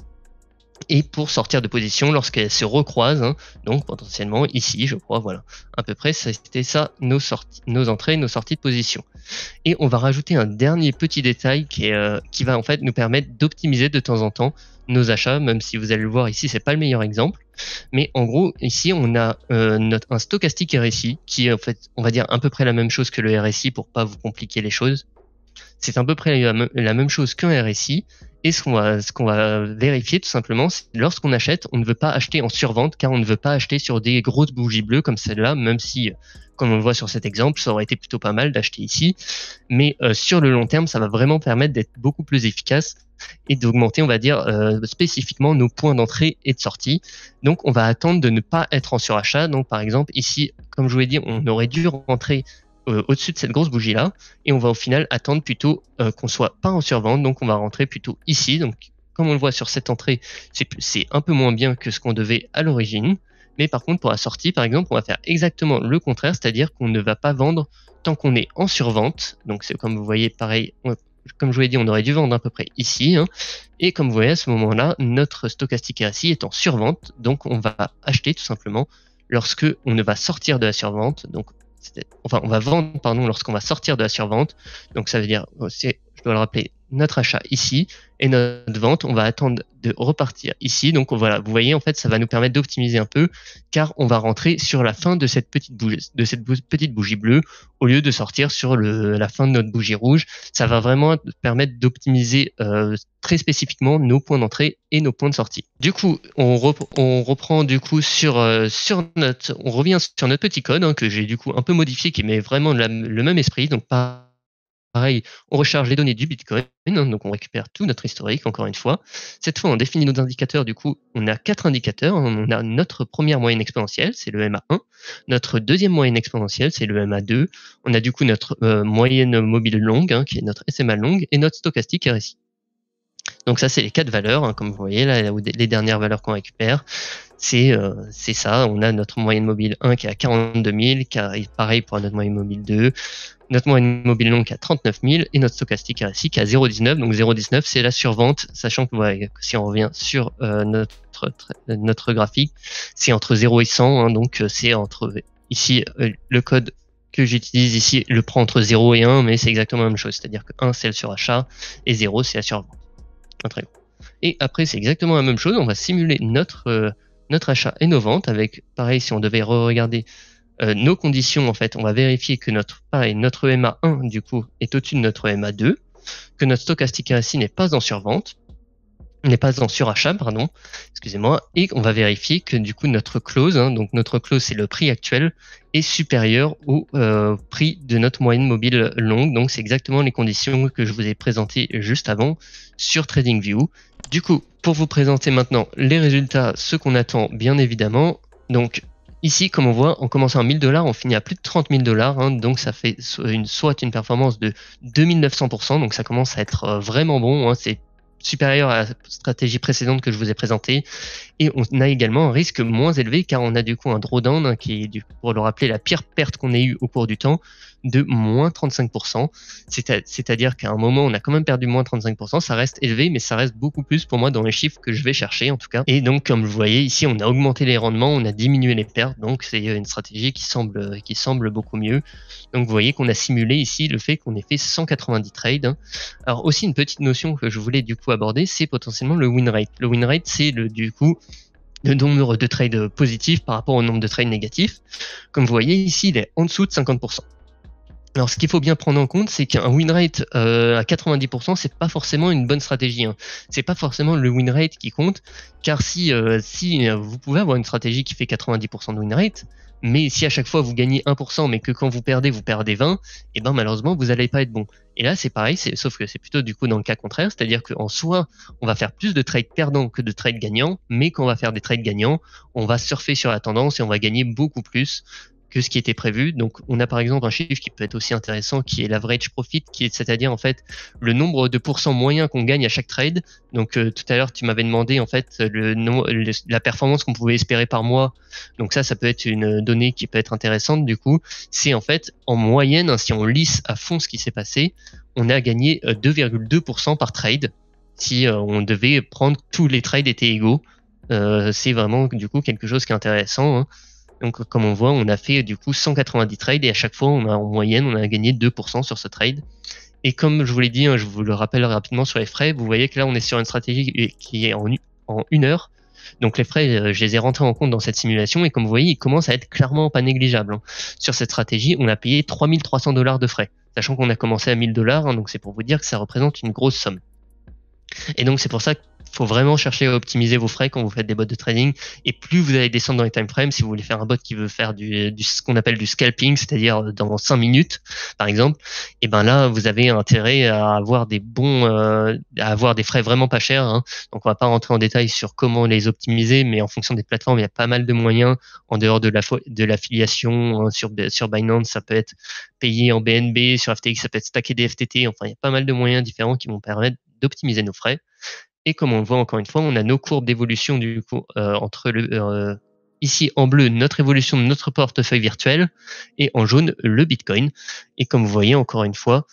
Et pour sortir de position lorsqu'elles se recroisent, hein, donc potentiellement ici, je crois, voilà. À peu près, c'était ça, nos entrées, nos sorties de position. Et on va rajouter un dernier petit détail qui va en fait nous permettre d'optimiser de temps en temps nos achats, même si vous allez le voir ici, c'est pas le meilleur exemple. Mais en gros, ici, on a un stochastique RSI qui est en fait, on va dire à peu près la même chose que le RSI pour pas vous compliquer les choses. C'est à peu près la même chose qu'un RSI. Et ce qu'on va vérifier tout simplement, c'est lorsqu'on achète, on ne veut pas acheter en survente, car on ne veut pas acheter sur des grosses bougies bleues comme celle-là, même si, comme on le voit sur cet exemple, ça aurait été plutôt pas mal d'acheter ici. Mais sur le long terme, ça va vraiment permettre d'être beaucoup plus efficace et d'augmenter, on va dire, spécifiquement nos points d'entrée et de sortie. Donc on va attendre de ne pas être en surachat. Donc par exemple, ici, comme je vous l'ai dit, on aurait dû rentrer au-dessus de cette grosse bougie là, et on va au final attendre plutôt qu'on soit pas en survente, donc on va rentrer plutôt ici. Donc comme on le voit sur cette entrée, c'est un peu moins bien que ce qu'on devait à l'origine, mais par contre pour la sortie par exemple, on va faire exactement le contraire, c'est-à-dire qu'on ne va pas vendre tant qu'on est en survente. Donc c'est comme vous voyez pareil, comme je vous l'ai dit, on aurait dû vendre à peu près ici, hein. Et comme vous voyez à ce moment-là, notre stochastique RSI est en survente, donc on va acheter tout simplement lorsque on ne va sortir de la survente. Donc enfin, on va vendre, pardon, lorsqu'on va sortir de la survente. Donc ça veut dire, je dois le rappeler, notre achat ici et notre vente, on va attendre de repartir ici. Donc voilà, vous voyez, en fait, ça va nous permettre d'optimiser un peu, car on va rentrer sur la fin de cette petite bougie bleue au lieu de sortir sur la fin de notre bougie rouge. Ça va vraiment permettre d'optimiser très spécifiquement nos points d'entrée et nos points de sortie. Du coup, on reprend du coup on revient sur notre petit code, hein, que j'ai du coup un peu modifié, qui met vraiment le même esprit. Donc pareil, on recharge les données du Bitcoin, hein, donc on récupère tout notre historique, encore une fois. Cette fois, on définit nos indicateurs. Du coup, on a 4 indicateurs. On a notre première moyenne exponentielle, c'est le MA1. Notre deuxième moyenne exponentielle, c'est le MA2. On a du coup notre moyenne mobile longue, hein, qui est notre SMA longue, et notre stochastique RSI. Donc ça, c'est les 4 valeurs, hein, comme vous voyez, là, les dernières valeurs qu'on récupère. C'est ça, on a notre moyenne mobile 1 qui est à 42 000, pareil pour notre moyenne mobile 2, notre moyenne mobile longue qui est à 39 000 et notre stochastique RSI qui est à 0,19. Donc 0,19 c'est la survente, sachant que si on revient sur notre graphique, c'est entre 0 et 100, hein, donc c'est entre ici le code que j'utilise ici le prend entre 0 et 1, mais c'est exactement la même chose, c'est-à-dire que 1 c'est le surachat et 0 c'est la survente. Très bon. Et après c'est exactement la même chose, on va simuler notre achat et nos ventes avec, pareil, si on devait regarder nos conditions, en fait, on va vérifier que notre MA1 du coup est au-dessus de notre MA2, que notre stochastique RSI n'est pas en survente, n'est pas en surachat, pardon, excusez-moi, et on va vérifier que du coup notre close, hein, donc notre close c'est le prix actuel, est supérieur au prix de notre moyenne mobile longue. Donc c'est exactement les conditions que je vous ai présentées juste avant sur TradingView. Du coup, pour vous présenter maintenant les résultats, ce qu'on attend bien évidemment. Donc ici, comme on voit, en commençant à 1000 $, on finit à plus de 30 000 $, hein, donc ça fait soit une performance de 2900%, donc ça commence à être vraiment bon, hein, c'est supérieur à la stratégie précédente que je vous ai présentée. Et on a également un risque moins élevé car on a du coup un drawdown qui est, pour le rappeler, la pire perte qu'on ait eue au cours du temps, de moins 35%. C'est-à-dire qu'à un moment, on a quand même perdu moins 35%. Ça reste élevé, mais ça reste beaucoup plus pour moi dans les chiffres que je vais chercher en tout cas. Et donc, comme vous voyez ici, on a augmenté les rendements, on a diminué les pertes. Donc, c'est une stratégie qui semble beaucoup mieux. Donc, vous voyez qu'on a simulé ici le fait qu'on ait fait 190 trades. Alors, aussi une petite notion que je voulais du coup aborder, c'est potentiellement le win rate. Le win rate, c'est du coup le nombre de trades positifs par rapport au nombre de trades négatifs. Comme vous voyez ici, il est en dessous de 50%. Alors, ce qu'il faut bien prendre en compte, c'est qu'un win rate à 90%, c'est pas forcément une bonne stratégie. C'est pas forcément le win rate qui compte, car si vous pouvez avoir une stratégie qui fait 90% de win rate, mais si à chaque fois vous gagnez 1%, mais que quand vous perdez 20, et ben malheureusement vous n'allez pas être bon. Et là c'est pareil, sauf que c'est plutôt du coup dans le cas contraire, c'est-à-dire qu'en soi on va faire plus de trades perdants que de trades gagnants, mais quand on va faire des trades gagnants, on va surfer sur la tendance et on va gagner beaucoup plus que ce qui était prévu. Donc on a par exemple un chiffre qui peut être aussi intéressant qui est l'average profit, c'est-à-dire en fait le nombre de pourcents moyens qu'on gagne à chaque trade. Donc tout à l'heure tu m'avais demandé en fait la performance qu'on pouvait espérer par mois. Donc ça peut être une donnée qui peut être intéressante du coup. C'est en fait en moyenne, si on lisse à fond ce qui s'est passé, on a gagné 2,2% par trade si on devait prendre tous les trades étaient égaux. C'est vraiment du coup quelque chose qui est intéressant. Donc, comme on voit, on a fait du coup 190 trades et à chaque fois, en moyenne, on a gagné 2% sur ce trade. Et comme je vous l'ai dit, je vous le rappelle rapidement sur les frais, vous voyez que là, on est sur une stratégie qui est en 1 heure. Donc, les frais, je les ai rentrés en compte dans cette simulation et comme vous voyez, ils commencent à être clairement pas négligeables. Sur cette stratégie, on a payé $3 300 de frais, sachant qu'on a commencé à $1000, donc c'est pour vous dire que ça représente une grosse somme. Et donc, c'est pour ça qu'il faut vraiment chercher à optimiser vos frais quand vous faites des bots de trading. Et plus vous allez descendre dans les time frames, si vous voulez faire un bot qui veut faire ce qu'on appelle du scalping, c'est-à-dire dans 5 minutes, par exemple, et ben là, vous avez intérêt à avoir des frais vraiment pas chers. Donc, on va pas rentrer en détail sur comment les optimiser, mais en fonction des plateformes, il y a pas mal de moyens en dehors de l'affiliation. Sur Binance, ça peut être payé en BNB, sur FTX, ça peut être stacké des FTT. Enfin, il y a pas mal de moyens différents qui vont permettre d'optimiser nos frais. Et comme on le voit encore une fois, on a nos courbes d'évolution du coup entre ici en bleu notre évolution de notre portefeuille virtuel et en jaune le Bitcoin. Et comme vous voyez encore une fois,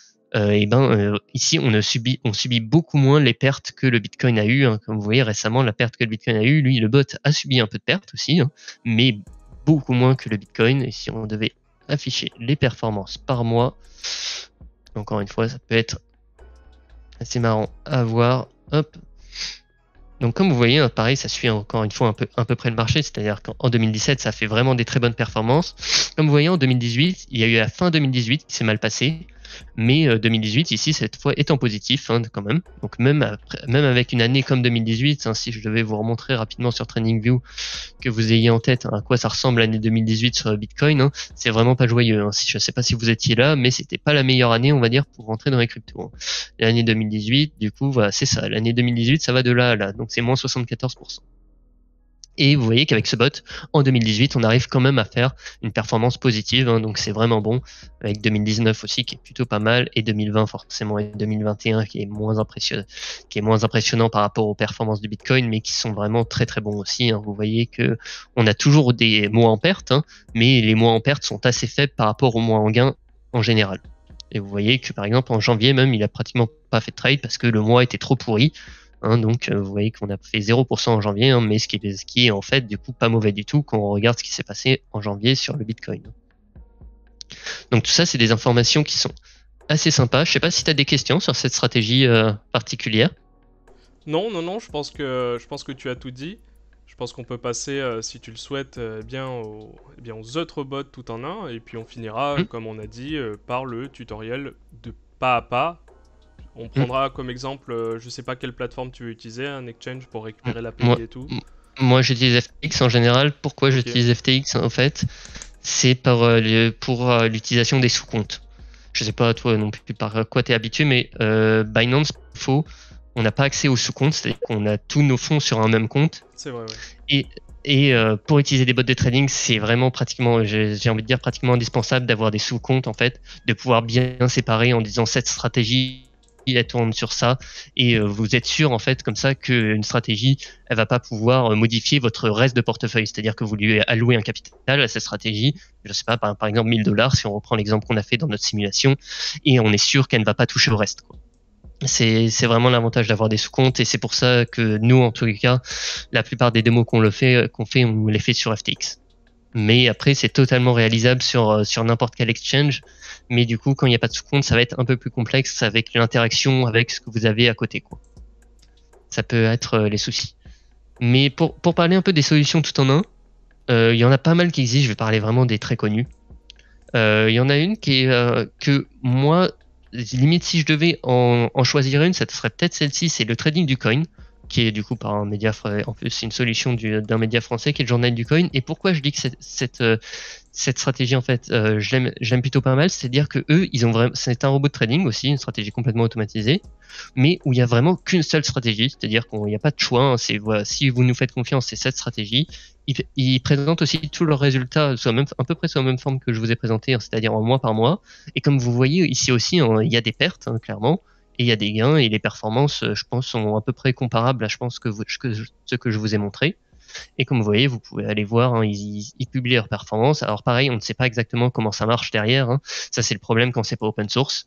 ici on subit beaucoup moins les pertes que le Bitcoin a eu. Comme vous voyez récemment, la perte que le Bitcoin a eu, lui le bot a subi un peu de perte aussi, mais beaucoup moins que le Bitcoin. Et si on devait afficher les performances par mois, encore une fois, ça peut être assez marrant à voir. Hop. Donc comme vous voyez, pareil, ça suit encore une fois un peu près le marché, c'est-à-dire qu'en 2017, ça fait vraiment des très bonnes performances. Comme vous voyez, en 2018, il y a eu la fin 2018 qui s'est mal passée, mais 2018 ici cette fois est en positif quand même. Donc même avec une année comme 2018, si je devais vous remontrer rapidement sur TradingView que vous ayez en tête à quoi ça ressemble l'année 2018 sur Bitcoin, c'est vraiment pas joyeux. Je sais pas si vous étiez là, mais c'était pas la meilleure année, on va dire, pour rentrer dans les cryptos. L'année 2018, du coup, voilà, c'est ça. L'année 2018, ça va de là à là, donc c'est moins 74%. Et vous voyez qu'avec ce bot, en 2018, on arrive quand même à faire une performance positive, donc c'est vraiment bon, avec 2019 aussi qui est plutôt pas mal, et 2020 forcément, et 2021 qui est moins impressionnant par rapport aux performances du Bitcoin, mais qui sont vraiment très très bons aussi. Vous voyez que on a toujours des mois en perte, mais les mois en perte sont assez faibles par rapport aux mois en gain en général. Et vous voyez que par exemple en janvier même, il a pratiquement pas fait de trade parce que le mois était trop pourri. Donc vous voyez qu'on a fait 0% en janvier, mais ce qui est en fait du coup pas mauvais du tout quand on regarde ce qui s'est passé en janvier sur le Bitcoin. Donc tout ça, c'est des informations qui sont assez sympas. Je sais pas si tu as des questions sur cette stratégie particulière. Non, je pense que tu as tout dit. Je pense qu'on peut passer, si tu le souhaites, aux autres bots tout en un, et puis on finira, comme on a dit, par le tutoriel de pas à pas. On prendra comme exemple, je sais pas quelle plateforme tu veux utiliser, un exchange pour récupérer l'API et tout. Moi, j'utilise FTX en général. Pourquoi j'utilise FTX en fait? C'est pour l'utilisation des sous-comptes. Je sais pas toi non plus par quoi tu es habitué, mais Binance, on n'a pas accès aux sous-comptes, c'est-à-dire qu'on a tous nos fonds sur un même compte. C'est vrai, ouais. Et pour utiliser des bots de trading, c'est vraiment pratiquement, j'ai envie de dire pratiquement indispensable d'avoir des sous-comptes en fait, de pouvoir bien séparer en disant cette stratégie elle tourne sur ça, et vous êtes sûr en fait comme ça qu'une stratégie, elle va pas pouvoir modifier votre reste de portefeuille. C'est-à-dire que vous lui allouez un capital à cette stratégie, je sais pas, par exemple 1000 $, si on reprend l'exemple qu'on a fait dans notre simulation, et on est sûr qu'elle ne va pas toucher au reste, quoi. C'est vraiment l'avantage d'avoir des sous-comptes, et c'est pour ça que nous, en tous les cas, la plupart des démos qu'on fait, on les fait sur FTX. Mais après, c'est totalement réalisable sur n'importe quel exchange. Mais du coup, quand il n'y a pas de sous-compte, ça va être un peu plus complexe avec l'interaction avec ce que vous avez à côté, quoi. Ça peut être les soucis. Mais pour parler un peu des solutions tout en un, il y en a pas mal qui existent. Je vais parler vraiment des très connus. Il y en a une qui est que moi, limite si je devais en choisir une, ça serait peut-être celle-ci, c'est le trading du coin, qui est du coup par un média, en plus c'est une solution d'un média français qui est le Journal du Coin. Et pourquoi je dis que cette stratégie en fait, je l'aime plutôt pas mal, c'est-à-dire que eux, ils ont vraiment, c'est un robot de trading aussi, une stratégie complètement automatisée, mais où il y a vraiment qu'une seule stratégie, c'est-à-dire qu'il n'y a pas de choix, hein, c'est voilà, si vous nous faites confiance, c'est cette stratégie. Ils présentent aussi tous leurs résultats à peu près sur la même forme que je vous ai présenté, hein, c'est-à-dire en mois par mois. Et comme vous voyez ici aussi, hein, il y a des pertes, hein, clairement, et il y a des gains, et les performances, je pense, sont à peu près comparables à ce que je vous ai montré. Et comme vous voyez, vous pouvez aller voir, hein, ils publient leurs performances. Alors pareil, on ne sait pas exactement comment ça marche derrière, hein. Ça, c'est le problème quand c'est pas open source.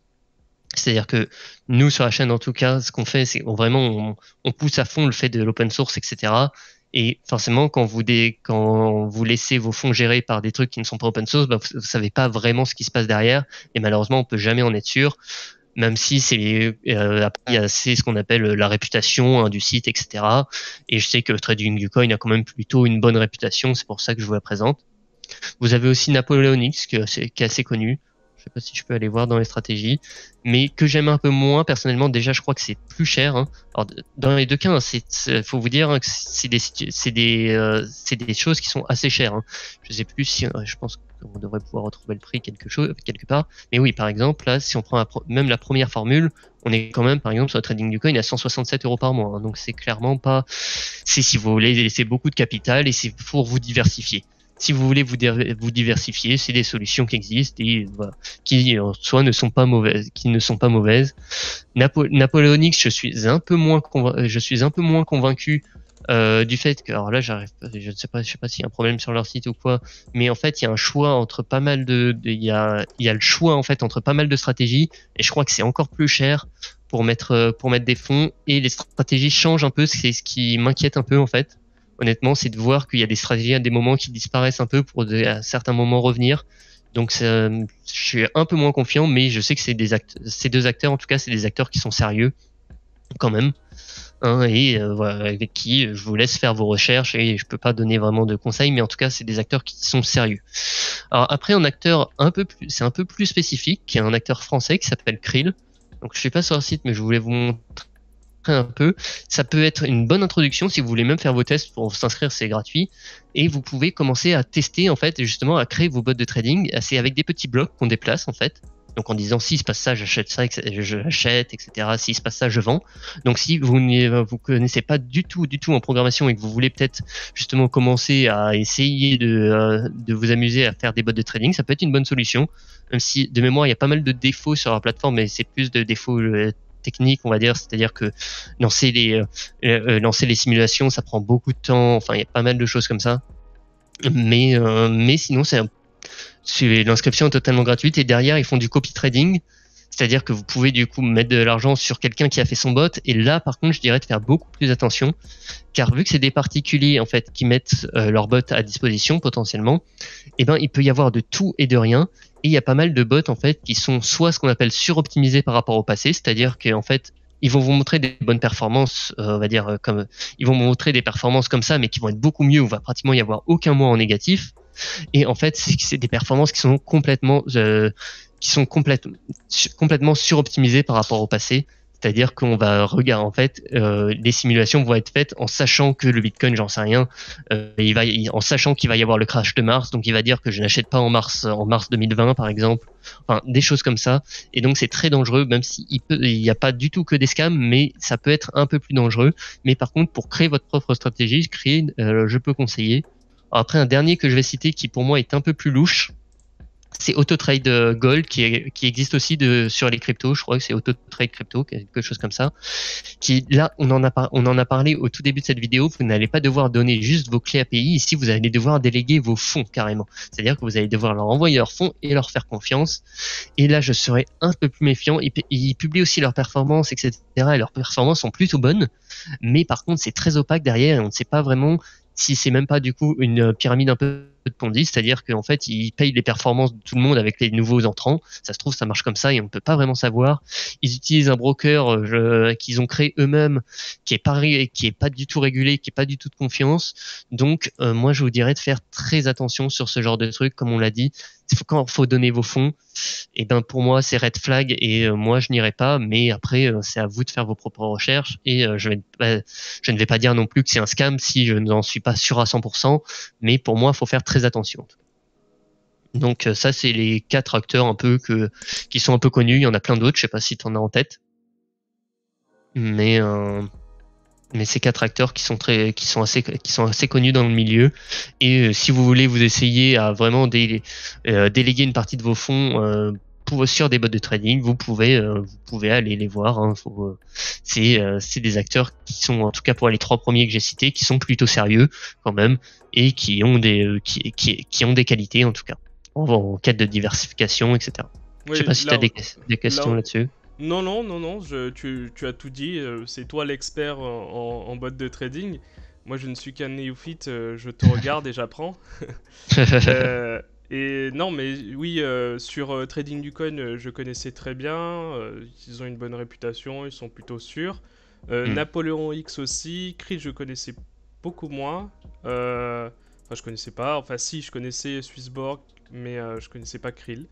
C'est-à-dire que nous, sur la chaîne, en tout cas, ce qu'on fait, c'est on pousse à fond le fait de l'open source, etc. Et forcément, quand vous laissez vos fonds gérés par des trucs qui ne sont pas open source, bah, vous savez pas vraiment ce qui se passe derrière. Et malheureusement, on peut jamais en être sûr. Même si c'est ce qu'on appelle la réputation, hein, du site, etc. Et je sais que Trading du Coin a quand même plutôt une bonne réputation, c'est pour ça que je vous la présente. Vous avez aussi Napoleonix, qui est assez connu. Je sais pas si je peux aller voir dans les stratégies, mais que j'aime un peu moins personnellement. Déjà, je crois que c'est plus cher, hein. Alors, dans les deux cas, hein, faut vous dire, hein, que c'est des choses qui sont assez chères, hein. Je sais plus si, je pense qu'on devrait pouvoir retrouver le prix quelque part. Mais oui, par exemple, là, si on prend même la première formule, on est quand même, par exemple, sur le Trading du Coin à 167 € par mois, hein. Donc c'est clairement pas, c'est si vous voulez laisser beaucoup de capital et c'est pour vous diversifier. Si vous voulez vous diversifier, c'est des solutions qui existent et voilà, qui en soi ne sont pas mauvaises, Napoleonix, je suis un peu moins convaincu du fait que, alors là, je ne sais pas s'il y a un problème sur leur site ou quoi, mais en fait, il y a un choix entre pas mal il y a le choix en fait entre pas mal de stratégies, et je crois que c'est encore plus cher pour mettre des fonds, et les stratégies changent un peu. C'est ce qui m'inquiète un peu en fait. Honnêtement, c'est de voir qu'il y a des stratégies à des moments qui disparaissent un peu pour à certains moments revenir. Donc, je suis un peu moins confiant, mais je sais que ces deux acteurs, en tout cas, c'est des acteurs qui sont sérieux quand même, hein, et voilà, avec qui je vous laisse faire vos recherches, et je peux pas donner vraiment de conseils, mais en tout cas, c'est des acteurs qui sont sérieux. Alors après, c'est un peu plus spécifique, qui est un acteur français qui s'appelle Krill. Donc, je suis pas sur le site, mais je voulais vous montrer un peu. Ça peut être une bonne introduction si vous voulez même faire vos tests. Pour s'inscrire, c'est gratuit, et vous pouvez commencer à tester en fait, justement à créer vos bots de trading. C'est avec des petits blocs qu'on déplace en fait. Donc en disant, s'il se passe ça, j'achète ça, j'achète, etc. S'il se passe ça, je vends. Donc si vous connaissez pas du tout en programmation, et que vous voulez peut-être justement commencer à essayer de vous amuser à faire des bots de trading, ça peut être une bonne solution. Même si de mémoire, il y a pas mal de défauts sur la plateforme, mais c'est plus de défauts technique, on va dire, c'est-à-dire que lancer les simulations, ça prend beaucoup de temps. Enfin, il y a pas mal de choses comme ça. Mais sinon, l'inscription est totalement gratuite, et derrière, ils font du copy trading. C'est-à-dire que vous pouvez du coup mettre de l'argent sur quelqu'un qui a fait son bot, et là par contre je dirais de faire beaucoup plus attention, car vu que c'est des particuliers en fait qui mettent leur bot à disposition potentiellement, et ben il peut y avoir de tout et de rien, et il y a pas mal de bots en fait qui sont soit ce qu'on appelle suroptimisés par rapport au passé, c'est-à-dire qu'en fait ils vont vous montrer des bonnes performances, on va dire comme ils vont vous montrer des performances comme ça, mais qui vont être beaucoup mieux, où va pratiquement y avoir aucun mois en négatif. Et en fait, c'est des performances qui sont complètement suroptimisées par rapport au passé. C'est-à-dire qu'on va regarder, en fait, les simulations vont être faites en sachant que le Bitcoin, j'en sais rien, en sachant qu'il va y avoir le crash de mars, donc il va dire que je n'achète pas en mars 2020 par exemple, enfin des choses comme ça. Et donc c'est très dangereux, même s'il n'y a pas du tout que des scams, mais ça peut être un peu plus dangereux. Mais par contre, pour créer votre propre stratégie, je peux conseiller. Alors après, un dernier que je vais citer qui pour moi est un peu plus louche, c'est AutoTrade Gold qui existe aussi sur les cryptos. Je crois que c'est AutoTrade Crypto, quelque chose comme ça. Qui là, on en a parlé au tout début de cette vidéo. Vous n'allez pas devoir donner juste vos clés API. Ici, vous allez devoir déléguer vos fonds carrément. C'est-à-dire que vous allez devoir leur envoyer leurs fonds et leur faire confiance. Et là, je serai un peu plus méfiant. Ils publient aussi leurs performances, etc. Et leurs performances sont plutôt bonnes. Mais par contre, c'est très opaque derrière et on ne sait pas vraiment si c'est même pas du coup une pyramide un peu de Ponzi, c'est-à-dire qu'en fait ils payent les performances de tout le monde avec les nouveaux entrants. Ça se trouve ça marche comme ça et on ne peut pas vraiment savoir. Ils utilisent un broker qu'ils ont créé eux-mêmes, qui est pas du tout régulé, qui est pas du tout de confiance. Donc moi je vous dirais de faire très attention sur ce genre de truc, comme on l'a dit. Quand il faut donner vos fonds, et ben pour moi c'est red flag et moi je n'irai pas. Mais après c'est à vous de faire vos propres recherches et je ne vais pas dire non plus que c'est un scam si je n'en suis pas sûr à 100%. Mais pour moi il faut faire très attention. Donc ça c'est les 4 acteurs un peu qui sont un peu connus. Il y en a plein d'autres. Je sais pas si tu en as en tête. Mais ces 4 acteurs qui sont assez connus dans le milieu. Et si vous voulez vous essayer à vraiment déléguer une partie de vos fonds sur des bots de trading, vous pouvez aller les voir. Hein. C'est des acteurs qui sont, en tout cas pour les 3 premiers que j'ai cités, qui sont plutôt sérieux quand même et qui ont des qualités en tout cas en quête de diversification, etc. Oui, je sais pas si tu as des questions là-dessus. Non, tu as tout dit, c'est toi l'expert en bot de trading. Moi je ne suis qu'un néophyte, je te regarde et j'apprends. Et non mais oui, sur Trading du Coin, je connaissais très bien, ils ont une bonne réputation, ils sont plutôt sûrs. Napoléon X aussi, Krill je connaissais beaucoup moins. Enfin je connaissais pas, enfin si je connaissais Swissborg, mais je connaissais pas Krill.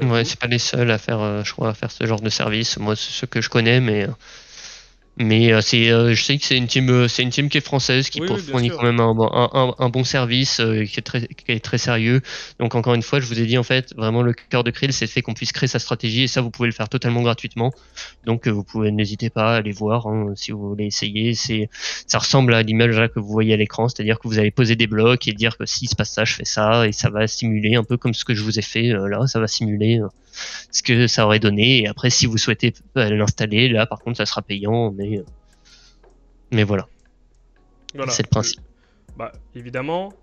Ouais, c'est pas les seuls à faire, je crois, à faire ce genre de service. Moi, c'est ceux que je connais, mais je sais que c'est une team qui est française, qui fournit quand même un bon service, qui est très sérieux. Donc encore une fois, je vous ai dit en fait, vraiment le cœur de Krill, c'est le fait qu'on puisse créer sa stratégie et ça, vous pouvez le faire totalement gratuitement. Donc vous pouvez, n'hésitez pas à aller voir hein, si vous voulez essayer. Ça ressemble à l'image là que vous voyez à l'écran, c'est-à-dire que vous allez poser des blocs et dire que s'il se passe ça, je fais ça et ça va simuler un peu comme ce que je vous ai fait là, ça va simuler ce que ça aurait donné. Et après, si vous souhaitez l'installer, là, par contre, ça sera payant. Mais voilà. C'est le principe. Évidemment,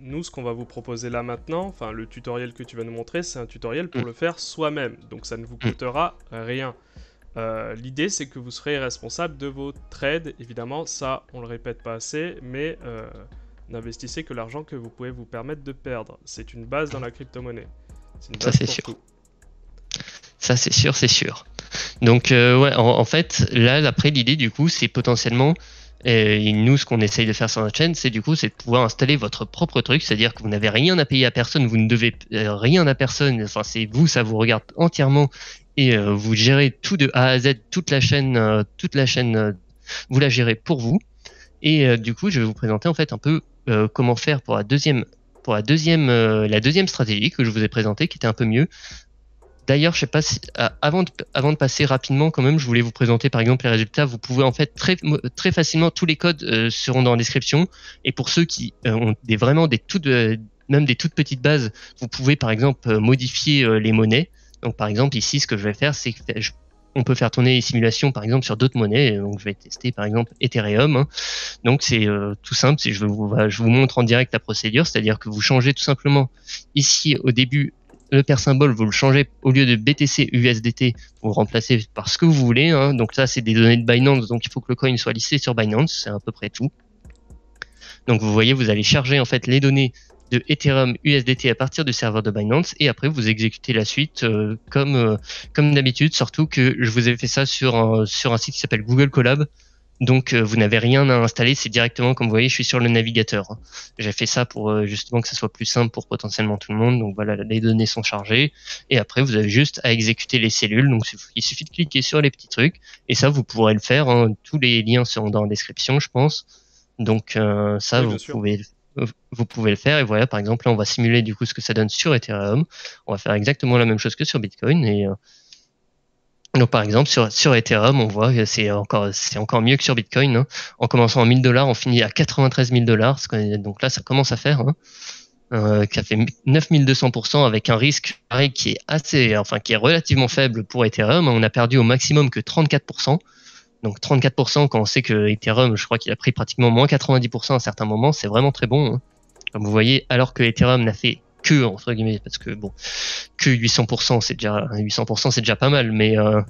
nous, ce qu'on va vous proposer là maintenant, enfin, le tutoriel que tu vas nous montrer, c'est un tutoriel pour le faire soi-même. Donc, ça ne vous coûtera rien. L'idée, c'est que vous serez responsable de vos trades. Évidemment, ça, on le répète pas assez, mais n'investissez que l'argent que vous pouvez vous permettre de perdre. C'est une base dans la crypto-monnaie. Ça c'est sûr. Ça c'est sûr. Donc ouais, en fait, là après l'idée du coup, c'est potentiellement et nous ce qu'on essaye de faire sur notre chaîne, c'est de pouvoir installer votre propre truc, c'est-à-dire que vous n'avez rien à payer à personne, vous ne devez rien à personne. Enfin c'est vous, ça vous regarde entièrement et vous gérez tout de A à Z, toute la chaîne, vous la gérez pour vous. Et du coup, je vais vous présenter en fait un peu comment faire pour la deuxième stratégie que je vous ai présentée, qui était un peu mieux. D'ailleurs, je sais pas si avant de passer rapidement, quand même, je voulais vous présenter par exemple les résultats. Vous pouvez en fait très facilement, tous les codes seront dans la description. Et pour ceux qui ont même des toutes petites bases, vous pouvez par exemple modifier les monnaies. Donc par exemple ici, ce que je vais faire, c'est que on peut faire tourner les simulations par exemple sur d'autres monnaies. Donc je vais tester par exemple Ethereum. Hein. Donc c'est tout simple. Je vous montre en direct la procédure, c'est-à-dire que vous changez tout simplement ici au début le pair symbole, vous le changez au lieu de BTC USDT, vous le remplacez par ce que vous voulez. Hein. Donc là c'est des données de Binance, donc il faut que le coin soit listé sur Binance, c'est à peu près tout. Donc vous voyez, vous allez charger en fait les données de Ethereum USDT à partir du serveur de Binance et après vous exécutez la suite comme d'habitude, surtout que je vous ai fait ça sur un site qui s'appelle Google Colab. Donc vous n'avez rien à installer, c'est directement, comme vous voyez, je suis sur le navigateur. J'ai fait ça pour justement que ça soit plus simple pour potentiellement tout le monde. Donc voilà, les données sont chargées et après vous avez juste à exécuter les cellules. Donc il suffit de cliquer sur les petits trucs et ça vous pourrez le faire. Hein. Tous les liens seront dans la description, je pense. Donc ça oui, vous pouvez le faire. Et voilà, par exemple, là on va simuler du coup ce que ça donne sur Ethereum. On va faire exactement la même chose que sur Bitcoin et donc par exemple sur Ethereum, on voit que c'est encore mieux que sur Bitcoin. Hein. En commençant à $1000, on finit à 93 000 $. Donc là, ça commence à faire. Hein. qui a fait 9200% avec un risque pareil qui est qui est relativement faible pour Ethereum. On a perdu au maximum que 34%. Donc 34% quand on sait que Ethereum, je crois qu'il a pris pratiquement moins 90% à certains moments, c'est vraiment très bon, hein. Comme vous voyez, alors que Ethereum n'a fait que, entre guillemets, parce que bon, que 800%, c'est déjà pas mal, mais là,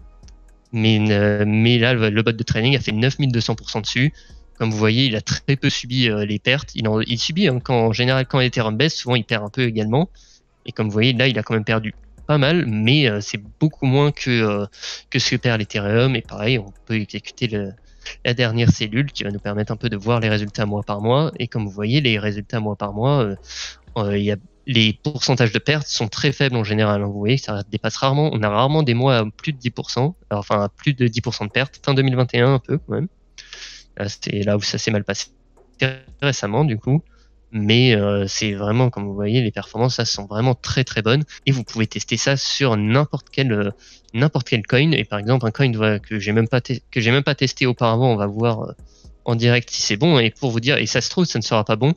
le bot de trading a fait 9200% dessus. Comme vous voyez, il a très peu subi les pertes. Il subit, hein, en général, quand Ethereum baisse, souvent il perd un peu également. Et comme vous voyez, là, il a quand même perdu pas mal, mais c'est beaucoup moins que ce que perd l'Ethereum. Et pareil, on peut exécuter la dernière cellule qui va nous permettre un peu de voir les résultats mois par mois. Et comme vous voyez, les résultats mois par mois, les pourcentages de pertes sont très faibles en général. Vous voyez, ça dépasse rarement. On a rarement des mois à plus de 10%, enfin à plus de 10% de pertes. Fin 2021 un peu quand même. C'était là où ça s'est mal passé récemment du coup. Mais c'est vraiment, comme vous voyez, les performances ça sont vraiment très très bonnes et vous pouvez tester ça sur n'importe quel coin. Et par exemple un coin que j'ai même pas testé auparavant, on va voir en direct si c'est bon. Et pour vous dire, et ça se trouve ça ne sera pas bon,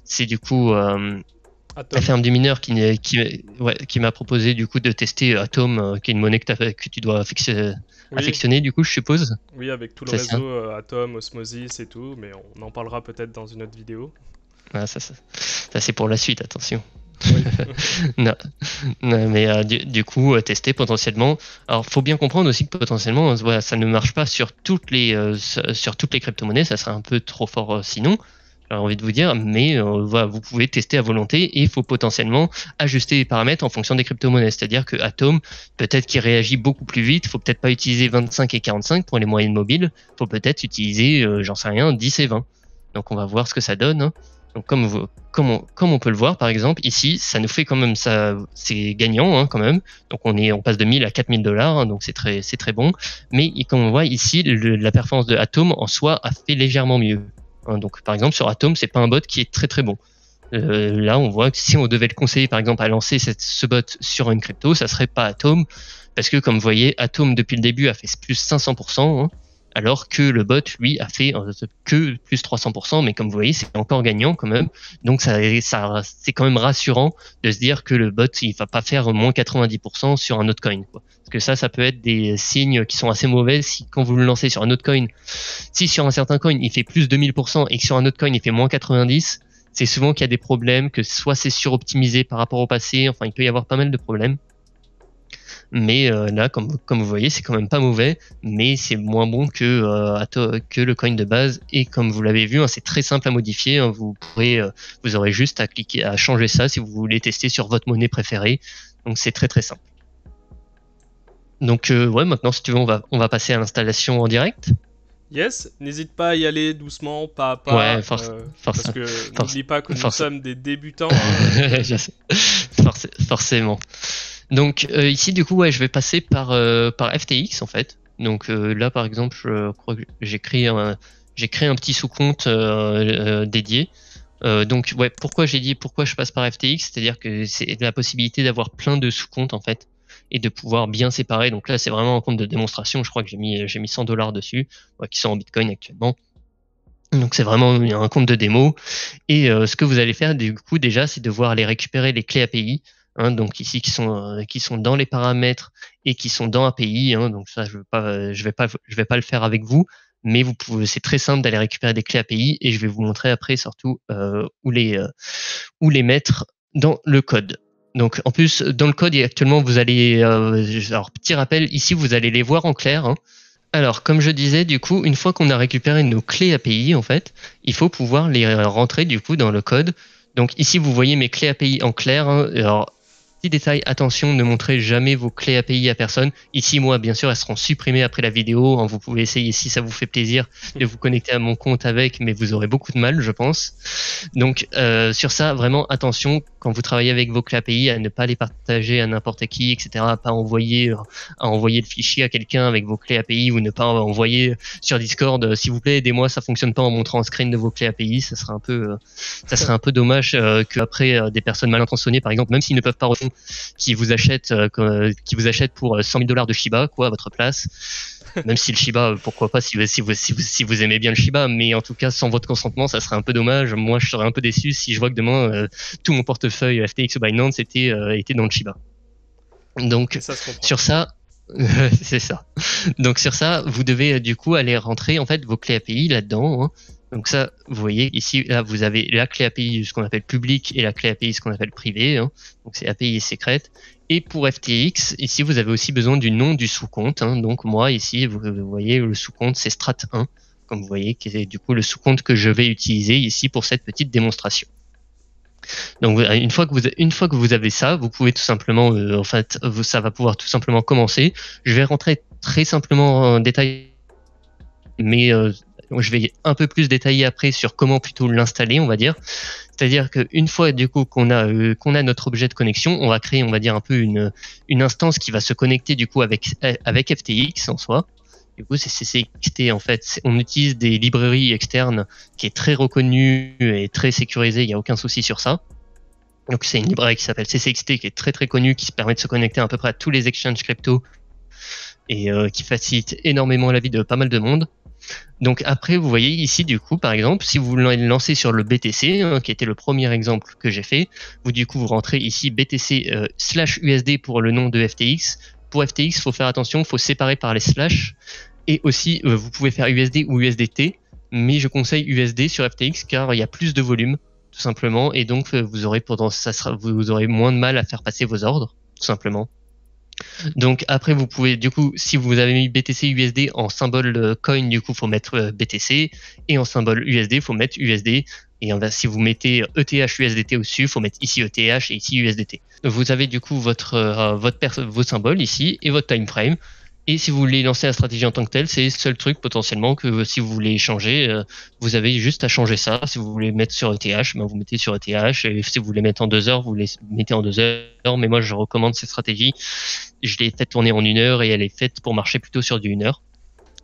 c'est du coup la ferme du mineur qui m'a proposé du coup de tester Atom, qui est une monnaie que tu dois affectionner du coup, je suppose. Oui, avec tout le réseau Atom, Osmosis et tout, mais on en parlera peut-être dans une autre vidéo. Ah, ça c'est pour la suite, attention. Oui. non, mais du coup, tester potentiellement. Alors, faut bien comprendre aussi que potentiellement, voilà, ça ne marche pas sur toutes les crypto-monnaies. Ça serait un peu trop fort sinon. J'ai envie de vous dire, mais voilà, vous pouvez tester à volonté et il faut potentiellement ajuster les paramètres en fonction des crypto-monnaies. C'est-à-dire que Atom, peut-être qu'il réagit beaucoup plus vite. Faut peut-être pas utiliser 25 et 45 pour les moyennes mobiles. Faut peut-être utiliser, j'en sais rien, 10 et 20. Donc, on va voir ce que ça donne, hein. Donc comme on peut le voir par exemple ici, ça nous fait quand même ça, c'est gagnant hein, quand même. Donc on passe de 1000 à 4000 $, hein, donc c'est très bon. Mais comme on voit ici, la performance de Atom en soi a fait légèrement mieux. Hein, donc par exemple sur Atom, c'est pas un bot qui est très bon. Là on voit que si on devait le conseiller par exemple à lancer ce bot sur une crypto, ça serait pas Atom, parce que comme vous voyez, Atom depuis le début a fait plus 500%. Hein, alors que le bot, lui, a fait que plus 300%, mais comme vous voyez, c'est encore gagnant quand même. Donc c'est quand même rassurant de se dire que le bot, il va pas faire moins 90% sur un autre coin, quoi. Parce que ça peut être des signes qui sont assez mauvais si quand vous le lancez sur un autre coin, si sur un certain coin, il fait plus de 1000% et que sur un autre coin, il fait moins 90%, c'est souvent qu'il y a des problèmes, que soit c'est suroptimisé par rapport au passé, enfin, il peut y avoir pas mal de problèmes. Mais là, comme vous voyez, c'est quand même pas mauvais, mais c'est moins bon que le coin de base. Et comme vous l'avez vu, hein, c'est très simple à modifier. Hein, vous aurez juste à cliquer, à changer ça si vous voulez tester sur votre monnaie préférée. Donc c'est très simple. Donc ouais, maintenant si tu veux, on va passer à l'installation en direct. Yes, n'hésite pas à y aller doucement, pas à pas. Ouais, parce que n'oublie pas que nous sommes des débutants. Hein. Je sais. Forcément. Donc ici du coup je vais passer par FTX en fait. Donc là par exemple je crois que j'ai créé un petit sous-compte dédié. Donc ouais, pourquoi je passe par FTX, c'est-à-dire que c'est la possibilité d'avoir plein de sous-comptes en fait et de pouvoir bien séparer. Donc là c'est vraiment un compte de démonstration, je crois que j'ai mis $100 dessus, qui sont en Bitcoin actuellement. Donc c'est vraiment un compte de démo et ce que vous allez faire du coup déjà c'est devoir aller récupérer les clés API. Hein, donc ici qui sont dans les paramètres et qui sont dans API. Hein, donc ça je vais pas le faire avec vous, mais c'est très simple d'aller récupérer des clés API et je vais vous montrer après surtout où les mettre dans le code. Donc en plus dans le code actuellement vous allez alors petit rappel ici vous allez les voir en clair. Hein. Alors, comme je disais, du coup, une fois qu'on a récupéré nos clés API, en fait, il faut pouvoir les rentrer, du coup, dans le code. Donc ici, vous voyez mes clés API en clair. Hein. Alors, petit détail, attention, ne montrez jamais vos clés API à personne. Ici, moi, bien sûr, elles seront supprimées après la vidéo. Hein. Vous pouvez essayer, si ça vous fait plaisir, de vous connecter à mon compte avec, mais vous aurez beaucoup de mal, je pense. Donc, sur ça, vraiment, attention, quand vous travaillez avec vos clés API, à ne pas les partager à n'importe qui, etc. À pas envoyer le fichier à quelqu'un avec vos clés API ou ne pas envoyer sur Discord, s'il vous plaît, aidez-moi, ça fonctionne pas en montrant un screen de vos clés API. Ça serait un peu dommage que après des personnes mal intentionnées, par exemple, même s'ils ne peuvent pas répondre, qui vous achète pour 100 000 $ de Shiba, quoi, à votre place. Même si le Shiba, pourquoi pas, si vous aimez bien le Shiba, mais en tout cas, sans votre consentement, ça serait un peu dommage. Moi, je serais un peu déçu si je vois que demain, tout mon portefeuille FTX ou Binance était dans le Shiba. Donc, Ça se comprend. sur ça, c'est ça. Donc, sur ça, vous devez du coup aller rentrer en fait vos clés API là-dedans. Hein. Donc ça, vous voyez ici, là, vous avez la clé API, ce qu'on appelle public, et la clé API, ce qu'on appelle privé. Hein. Donc c'est API secrète. Et pour FTX, ici, vous avez aussi besoin du nom du sous-compte. Hein. Donc moi, ici, vous voyez, le sous-compte, c'est Strat1, comme vous voyez, qui est du coup le sous-compte que je vais utiliser ici pour cette petite démonstration. Donc une fois que vous avez ça, vous pouvez tout simplement, en fait, ça va pouvoir tout simplement commencer. Je vais rentrer très simplement en détail, mais je vais un peu plus détailler après sur comment plutôt l'installer, on va dire. C'est-à-dire qu'une fois du coup qu'on a notre objet de connexion, on va créer, on va dire un peu une instance qui va se connecter du coup avec FTX en soi. Du coup, c'est CCXT en fait. On utilise des librairies externes qui est très reconnue et très sécurisée. Il n'y a aucun souci sur ça. Donc c'est une librairie qui s'appelle CCXT qui est très très connue, qui se permet de se connecter à peu près à tous les exchanges crypto et qui facilite énormément la vie de pas mal de monde. Donc après, vous voyez ici, du coup, par exemple, si vous lancez sur le BTC, hein, qui était le premier exemple que j'ai fait, vous rentrez ici BTC /USD pour le nom de FTX. Pour FTX, il faut faire attention, il faut séparer par les slash. Et aussi, vous pouvez faire USD ou USDT, mais je conseille USD sur FTX car il y a plus de volume, tout simplement, et donc vous aurez moins de mal à faire passer vos ordres, tout simplement. Donc après vous pouvez du coup, si vous avez mis BTC USD en symbole coin, du coup faut mettre BTC, et en symbole USD faut mettre USD, et si vous mettez ETH USDT au-dessus, faut mettre ici ETH et ici USDT. Vous avez du coup vos symboles ici et votre time frame. Et si vous voulez lancer la stratégie en tant que telle, c'est le seul truc potentiellement que si vous voulez changer, vous avez juste à changer ça. Si vous voulez mettre sur ETH, ben vous mettez sur ETH. Et si vous voulez mettre en 2 heures, vous les mettez en 2 heures. Mais moi, je recommande cette stratégie. Je l'ai faite tourner en 1 heure et elle est faite pour marcher plutôt sur du 1 heure.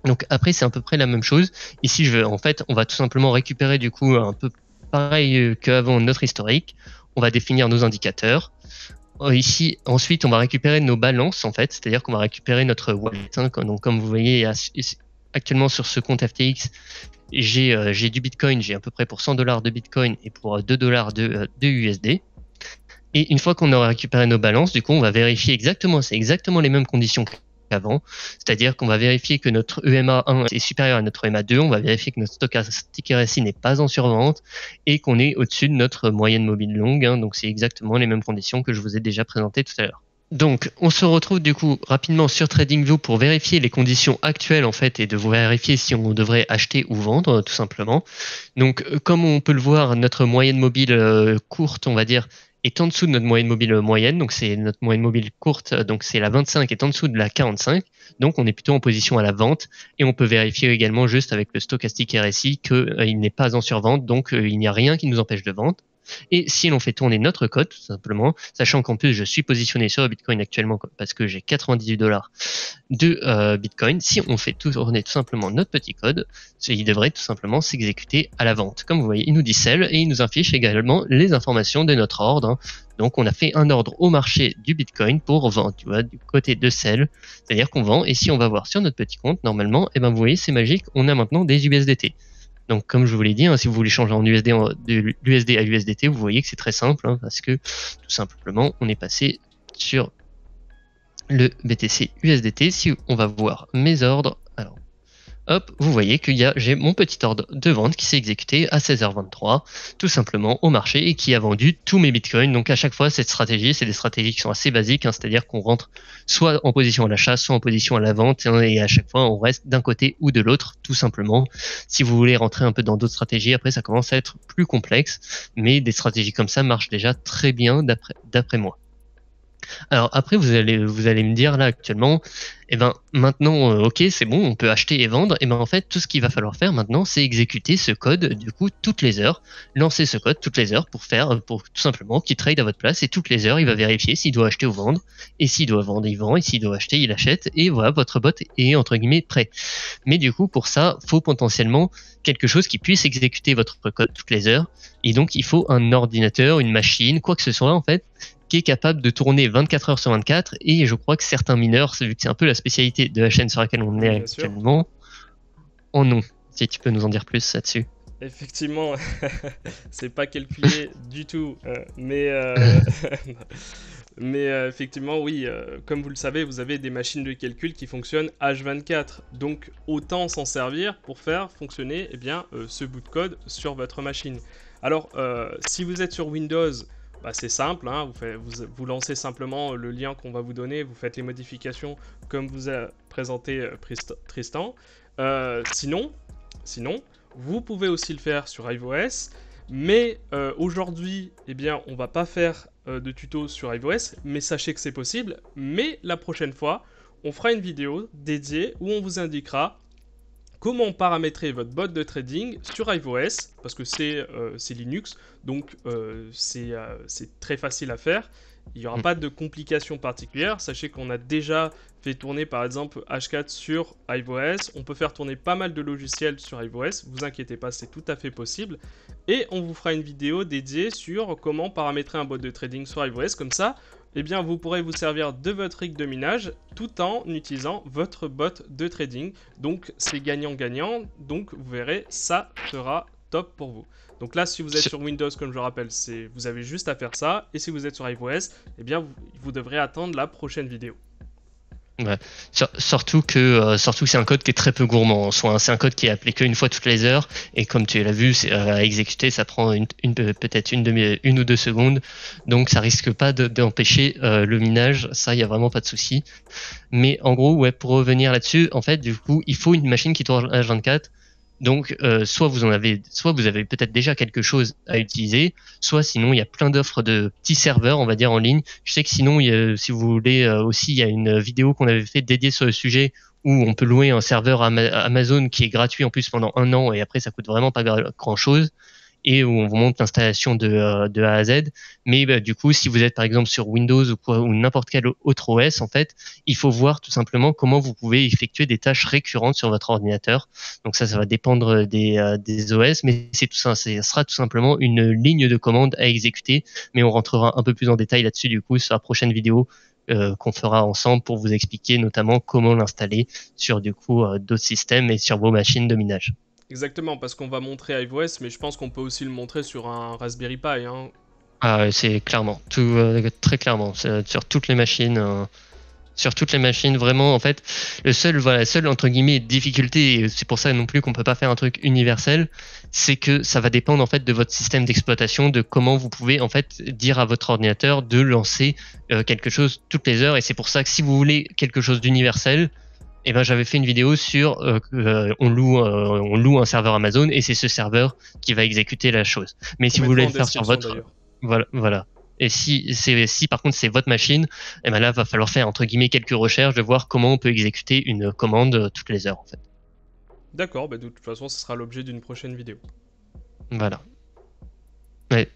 Donc après, c'est à peu près la même chose. Ici, on va tout simplement récupérer du coup un peu pareil qu'avant notre historique. On va définir nos indicateurs. Ici, ensuite, on va récupérer nos balances, en fait, c'est-à-dire qu'on va récupérer notre wallet. Hein, donc, comme vous voyez, actuellement sur ce compte FTX, j'ai du Bitcoin, j'ai à peu près pour 100 $ de Bitcoin et pour 2 $ de USD. Et une fois qu'on aura récupéré nos balances, du coup, on va vérifier c'est exactement les mêmes conditions qu'avant. C'est-à-dire qu'on va vérifier que notre EMA1 est supérieur à notre EMA2, on va vérifier que notre stochastic RSI n'est pas en survente et qu'on est au-dessus de notre moyenne mobile longue. Hein, donc c'est exactement les mêmes conditions que je vous ai déjà présentées tout à l'heure. Donc, on se retrouve du coup rapidement sur TradingView pour vérifier les conditions actuelles en fait et de vérifier si on devrait acheter ou vendre tout simplement. Donc, comme on peut le voir, notre moyenne mobile courte, on va dire, est en dessous de notre moyenne mobile moyenne, donc c'est notre moyenne mobile courte, donc c'est la 25 est en dessous de la 45, donc on est plutôt en position à la vente et on peut vérifier également juste avec le stochastic RSI qu'il n'est pas en survente, donc il n'y a rien qui nous empêche de vendre. Et si l'on fait tourner notre code, tout simplement, sachant qu'en plus je suis positionné sur le Bitcoin actuellement parce que j'ai 98 $ de Bitcoin, si on fait tourner tout simplement notre petit code, il devrait tout simplement s'exécuter à la vente. Comme vous voyez, il nous dit sell et il nous affiche également les informations de notre ordre. Hein. Donc on a fait un ordre au marché du Bitcoin pour vendre, tu vois, du côté de sell, c'est-à-dire qu'on vend. Et si on va voir sur notre petit compte, normalement, eh ben vous voyez, c'est magique, on a maintenant des USDT. Donc, comme je vous l'ai dit, hein, si vous voulez changer en USD, de l'USD à l'USDT, vous voyez que c'est très simple, hein, parce que tout simplement, on est passé sur le BTC USDT. Si on va voir mes ordres, alors, hop, vous voyez que j'ai mon petit ordre de vente qui s'est exécuté à 16h23, tout simplement au marché et qui a vendu tous mes bitcoins. Donc à chaque fois, cette stratégie, c'est des stratégies qui sont assez basiques, hein, c'est-à-dire qu'on rentre soit en position à l'achat, soit en position à la vente, hein, et à chaque fois, on reste d'un côté ou de l'autre, tout simplement. Si vous voulez rentrer un peu dans d'autres stratégies, après, ça commence à être plus complexe, mais des stratégies comme ça marchent déjà très bien d'après moi. Alors après, vous allez me dire là actuellement, eh ben maintenant, ok, c'est bon, on peut acheter et vendre. Et ben en fait, tout ce qu'il va falloir faire maintenant, c'est exécuter ce code du coup toutes les heures, lancer ce code toutes les heures pour tout simplement qu'il trade à votre place et toutes les heures, il va vérifier s'il doit acheter ou vendre. Et s'il doit vendre, il vend. Et s'il doit acheter, il achète. Et voilà, votre bot est entre guillemets prêt. Mais du coup, pour ça, faut potentiellement quelque chose qui puisse exécuter votre code toutes les heures. Et donc, il faut un ordinateur, une machine, quoi que ce soit en fait, qui est capable de tourner 24 heures sur 24, et je crois que certains mineurs, vu que c'est un peu la spécialité de la chaîne sur laquelle on est actuellement, en ont. Si tu peux nous en dire plus là-dessus. Effectivement, c'est pas calculé du tout, mais effectivement, oui, comme vous le savez, vous avez des machines de calcul qui fonctionnent H24, donc autant s'en servir pour faire fonctionner ce bout de code sur votre machine. Alors, si vous êtes sur Windows, bah, c'est simple, hein, vous lancez simplement le lien qu'on va vous donner, vous faites les modifications comme vous a présenté Tristan. Sinon, vous pouvez aussi le faire sur iOS, mais aujourd'hui, on va pas faire de tuto sur iOS, mais sachez que c'est possible. Mais la prochaine fois, on fera une vidéo dédiée où on vous indiquera comment paramétrer votre bot de trading sur iOS, parce que c'est Linux, donc c'est très facile à faire. Il n'y aura pas de complications particulières. Sachez qu'on a déjà fait tourner par exemple H4 sur iOS. On peut faire tourner pas mal de logiciels sur iOS. Vous inquiétez pas, c'est tout à fait possible. Et on vous fera une vidéo dédiée sur comment paramétrer un bot de trading sur iOS. Comme ça, vous pourrez vous servir de votre rig de minage tout en utilisant votre bot de trading. Donc c'est gagnant-gagnant. Donc vous verrez, ça sera top pour vous. Donc là, si vous êtes sur Windows, comme je le rappelle, vous avez juste à faire ça. Et si vous êtes sur iOS, vous devrez attendre la prochaine vidéo. Ouais. Surtout que c'est un code qui est très peu gourmand en soi. Hein. C'est un code qui est appelé qu'une fois toutes les heures. Et comme tu l'as vu, à exécuter, ça prend peut-être une ou deux secondes. Donc ça risque pas d'empêcher le minage. Ça, il n'y a vraiment pas de souci. Mais en gros, ouais, pour revenir là-dessus, en fait, du coup, il faut une machine qui tourne H24. Donc, soit vous avez peut-être déjà quelque chose à utiliser, soit sinon il y a plein d'offres de petits serveurs, on va dire, en ligne. Je sais que sinon, si vous voulez aussi, il y a une vidéo qu'on avait fait dédiée sur le sujet où on peut louer un serveur Amazon qui est gratuit en plus pendant 1 an et après ça coûte vraiment pas grand-chose. Et où on vous montre l'installation de A à Z. Mais du coup, si vous êtes par exemple sur Windows ou n'importe quel autre OS, en fait, il faut voir tout simplement comment vous pouvez effectuer des tâches récurrentes sur votre ordinateur. Donc ça va dépendre des OS, mais c'est tout ça. Ce sera tout simplement une ligne de commande à exécuter. Mais on rentrera un peu plus en détail là-dessus du coup sur la prochaine vidéo qu'on fera ensemble pour vous expliquer notamment comment l'installer sur du coup d'autres systèmes et sur vos machines de minage. Exactement, parce qu'on va montrer iOS, mais je pense qu'on peut aussi le montrer sur un Raspberry Pi. Hein. Ah, c'est clairement, très clairement, sur toutes les machines. Sur toutes les machines, vraiment, en fait, la seule entre guillemets difficulté, et c'est pour ça non plus qu'on peut pas faire un truc universel, c'est que ça va dépendre en fait de votre système d'exploitation, de comment vous pouvez en fait dire à votre ordinateur de lancer quelque chose toutes les heures, et c'est pour ça que si vous voulez quelque chose d'universel, j'avais fait une vidéo sur on loue un serveur Amazon et c'est ce serveur qui va exécuter la chose. Mais si vous voulez le faire sur votre voilà. Et si par contre c'est votre machine, là va falloir faire entre guillemets quelques recherches de voir comment on peut exécuter une commande toutes les heures en fait. D'accord, de toute façon ce sera l'objet d'une prochaine vidéo. Voilà. Ouais.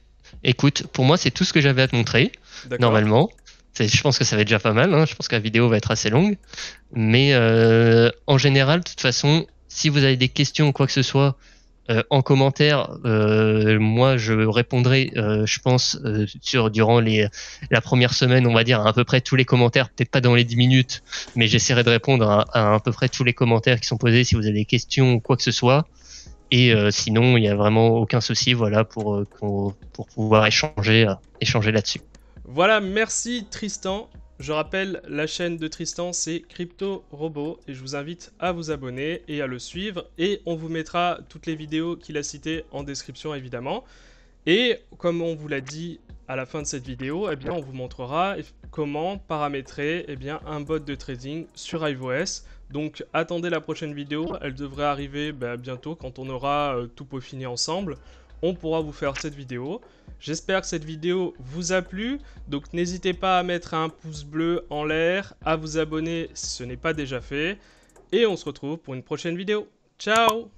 Écoute, pour moi c'est tout ce que j'avais à te montrer normalement. Je pense que ça va être déjà pas mal, hein. Je pense que la vidéo va être assez longue. Mais en général, de toute façon, si vous avez des questions ou quoi que ce soit, en commentaire, moi je répondrai, je pense, durant la première semaine, on va dire, à peu près tous les commentaires, peut-être pas dans les 10 minutes, mais j'essaierai de répondre à peu près tous les commentaires qui sont posés si vous avez des questions ou quoi que ce soit. Et sinon, il n'y a vraiment aucun souci, voilà, pour pouvoir échanger là-dessus. Voilà, merci Tristan. Je rappelle, la chaîne de Tristan, c'est Crypto Robot et je vous invite à vous abonner et à le suivre. Et on vous mettra toutes les vidéos qu'il a citées en description, évidemment. Et comme on vous l'a dit à la fin de cette vidéo, on vous montrera comment paramétrer un bot de trading sur iOS. Donc attendez la prochaine vidéo, elle devrait arriver bientôt quand on aura tout peaufiné ensemble. On pourra vous faire cette vidéo. J'espère que cette vidéo vous a plu. Donc n'hésitez pas à mettre un pouce bleu en l'air, à vous abonner si ce n'est pas déjà fait. Et on se retrouve pour une prochaine vidéo. Ciao!